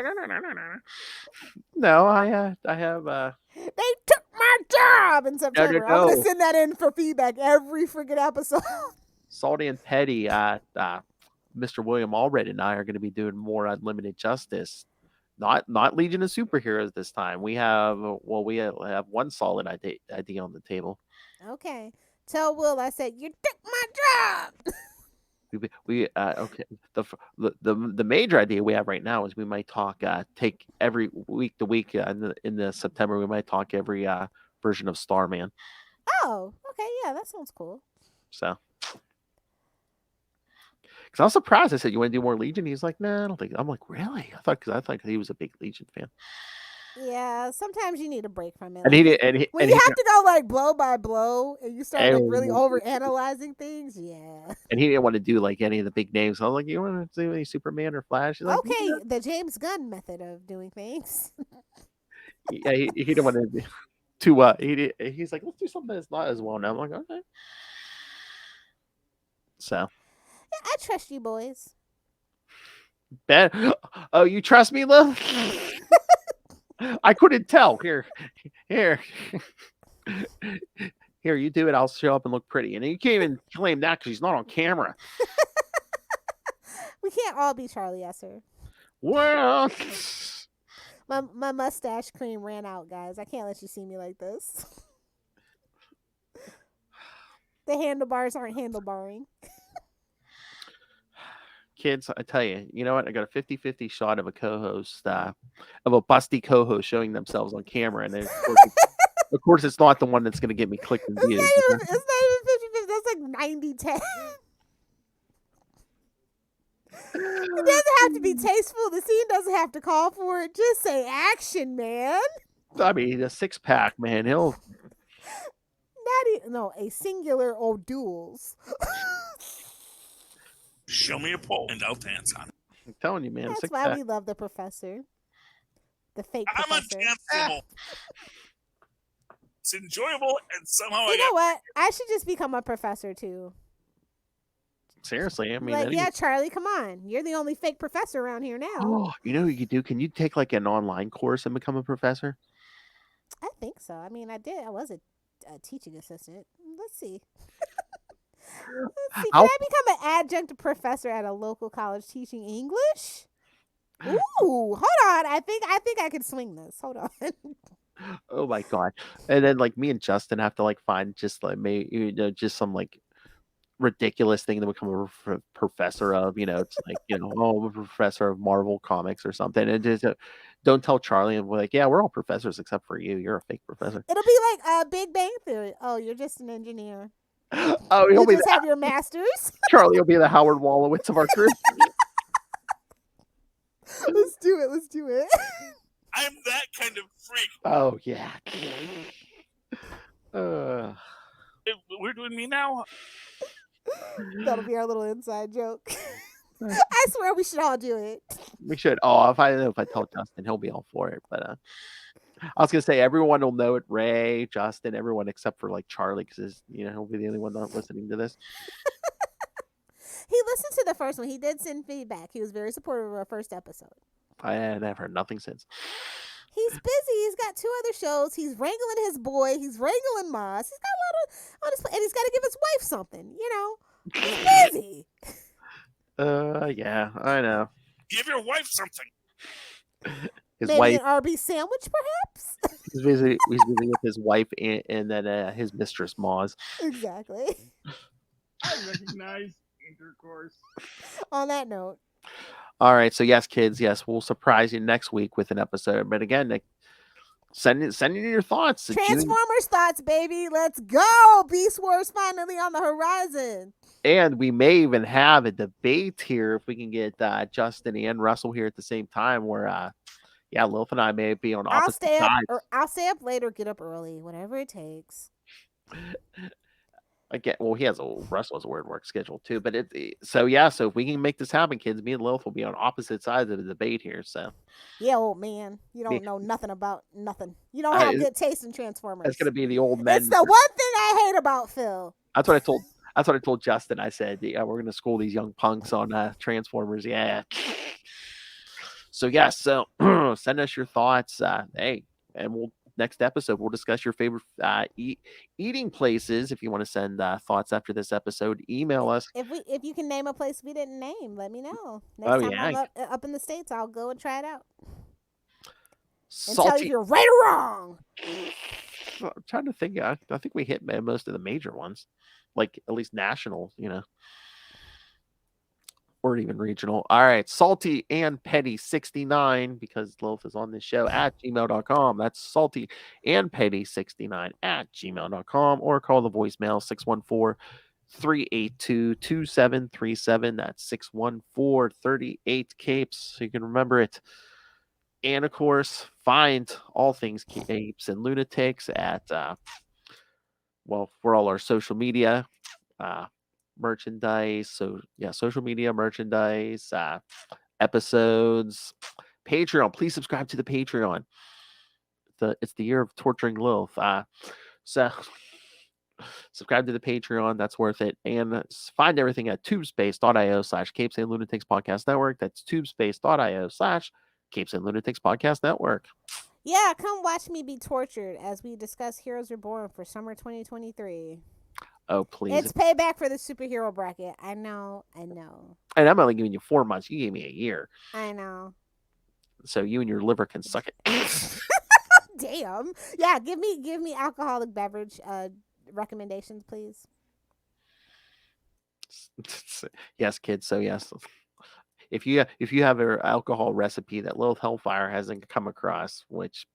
I have. They took my job in September. No. I'm gonna send that in for feedback every freaking episode. Salty and Petty, Mr. William Allred and I are going to be doing more Unlimited Justice. Not Legion of Superheroes this time. We have one solid idea on the table. Okay. Tell Will I said you took my job. Okay. The major idea we have right now is we might talk take every week to week in the September we might talk every version of Starman. Oh, okay, yeah, that sounds cool. So, because I was surprised, I said you want to do more Legion. He's like, nah, I don't think. I'm like, really? I thought he was a big Legion fan. Yeah, sometimes you need a break from it. And he did. When you have to go like blow by blow, and you start like really over analyzing things. Yeah. And he didn't want to do like any of the big names. I was like, you want to do any Superman or Flash? He's like, okay, yeah. The James Gunn method of doing things. Yeah, he didn't want to. He's like, let's do something that's not as well known. I'm like, okay. So. Yeah, I trust you, boys. Ben, oh, you trust me, Lil? I couldn't tell. Here, you do it. I'll show up and look pretty. And you can't even claim that because he's not on camera. We can't all be Charlie Esser. Well, my mustache cream ran out, guys. I can't let you see me like this. The handlebars aren't handlebarring. Kids, I tell you, you know what? I got a 50-50 shot of a co-host, of a busty co-host showing themselves on camera, and then, of course, it's not the one that's going to get me clicked and views. It's not even 50-50. That's like 90-10. It doesn't have to be tasteful. The scene doesn't have to call for it. Just say action, man. I mean, a 6-pack, man. He'll. A singular or duels. Show me a pole and I'll dance on it. I'm telling you, man. That's why we love the professor. The fake professor. I'm undanceable. It's enjoyable and somehow You know what? I should just become a professor too. Seriously, I mean, like, yeah, Charlie, come on. You're the only fake professor around here now. Oh, you know what you could do? Can you take like an online course and become a professor? I think so. I mean, I did. I was a teaching assistant. Let's see. Let's see. Can I become an adjunct professor at a local college teaching English? Ooh, hold on. I think I could swing this. Hold on. Oh my god! And then like me and Justin have to like find just like just some like ridiculous thing to become a professor of. It's like I'm a professor of Marvel comics or something. And just don't tell Charlie and we're like, yeah, we're all professors except for you. You're a fake professor. It'll be like Big Bang Theory. Oh, you're just an engineer. Oh, you just have your master's. Charlie will be the Howard Wolowitz of our group. Let's do it. I'm that kind of freak. Oh yeah. We're doing me now. That'll be our little inside joke. I swear we should all do it. We should. Oh, if I tell Justin, he'll be all for it. But I was gonna say everyone will know it. Ray, Justin, everyone except for like Charlie, because he'll be the only one not listening to this. He listened to the first one. He did send feedback. He was very supportive of our first episode. I've heard nothing since. He's busy. He's got 2 other shows. He's wrangling his boy. He's wrangling Moss. He's got a lot on his plate, and he's got to give his wife something. He's busy. Yeah, I know. Give your wife something. His Maybe wife, an Arby's sandwich, perhaps. He's busy with his wife and then his mistress Moz. Exactly. I recognize intercourse. On that note. All right, so yes, kids, yes, we'll surprise you next week with an episode. But again, send in your thoughts. Transformers thoughts, baby. Let's go. Beast Wars finally on the horizon. And we may even have a debate here if we can get Justin and Russell here at the same time. Where, Lilith and I may be on opposite sides. I'll stay up later, get up early, whatever it takes. Again, well, Russell has a weird work schedule too. But so if we can make this happen, kids, me and Lilith will be on opposite sides of the debate here. So yeah, old man, you don't know nothing about nothing. You don't have good taste in Transformers. It's gonna be the old men. It's the one thing I hate about Phil. That's what I told Justin. I said, yeah, we're gonna school these young punks on Transformers. Yeah. So send us your thoughts. Hey, and next episode we'll discuss your favorite eating places. If you want to send thoughts after this episode, email us. If you can name a place we didn't name, let me know. Next time I'm up in the States, I'll go and try it out. And tell you if you're right or wrong. I'm trying to think. I think we hit most of the major ones, like at least national, or even regional. All right, Salty and Petty 69, because Lilith is on this show, at gmail.com. That's Salty and Petty 69 at gmail.com, or call the voicemail 614-382-2737. That's 614-38-CAPES, so you can remember it. And of course, find all things Capes and Lunatics at for all our social media, merchandise. So social media, merchandise, episodes, Patreon. Please subscribe to the Patreon. It's the year of torturing Lilith. So subscribe to the Patreon. That's worth it. And find everything at tubespace.io/CapesandLunatics Podcast Network. That's tubespace.io/CapesandLunatics Podcast Network. Yeah, come watch me be tortured as we discuss Heroes Reborn for summer 2023. Oh, please. It's payback for the superhero bracket. I know. And I'm only giving you 4 months. You gave me a year. I know. So you and your liver can suck it. Damn. Yeah, give me alcoholic beverage recommendations, please. Yes, kids. So yes. If you have an alcohol recipe that Lilith Hellfire hasn't come across, which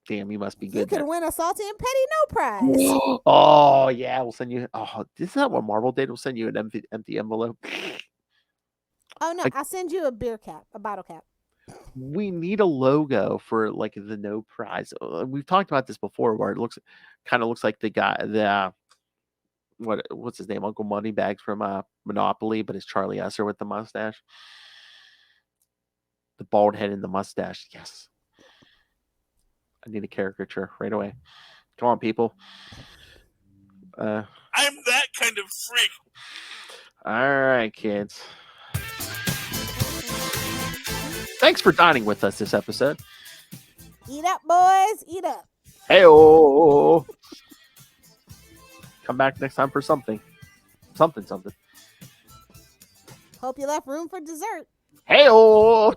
damn, you must be good. You could win a Salty and Petty no prize. Oh yeah, we'll send you. Oh, this is not what Marvel did. We'll send you an empty envelope. Oh no, I'll send you a beer cap, a bottle cap. We need a logo for like the no prize. We've talked about this before, where it looks like the guy, what's his name, Uncle Moneybags from Monopoly, but it's Charlie Esser with the mustache, the bald head and the mustache. Yes. I need a caricature right away. Come on, people. I'm that kind of freak. All right, kids. Thanks for dining with us this episode. Eat up, boys. Eat up. Hey-oh. Come back next time for something. Something. Hope you left room for dessert. Hey-oh.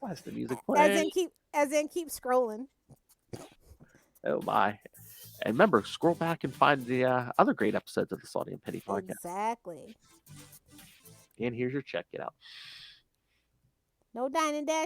Why is the music playing? As in keep scrolling. Oh my. And remember, scroll back and find the other great episodes of the Salty and Petty podcast. Exactly. And here's your check. Get out. No dining dash.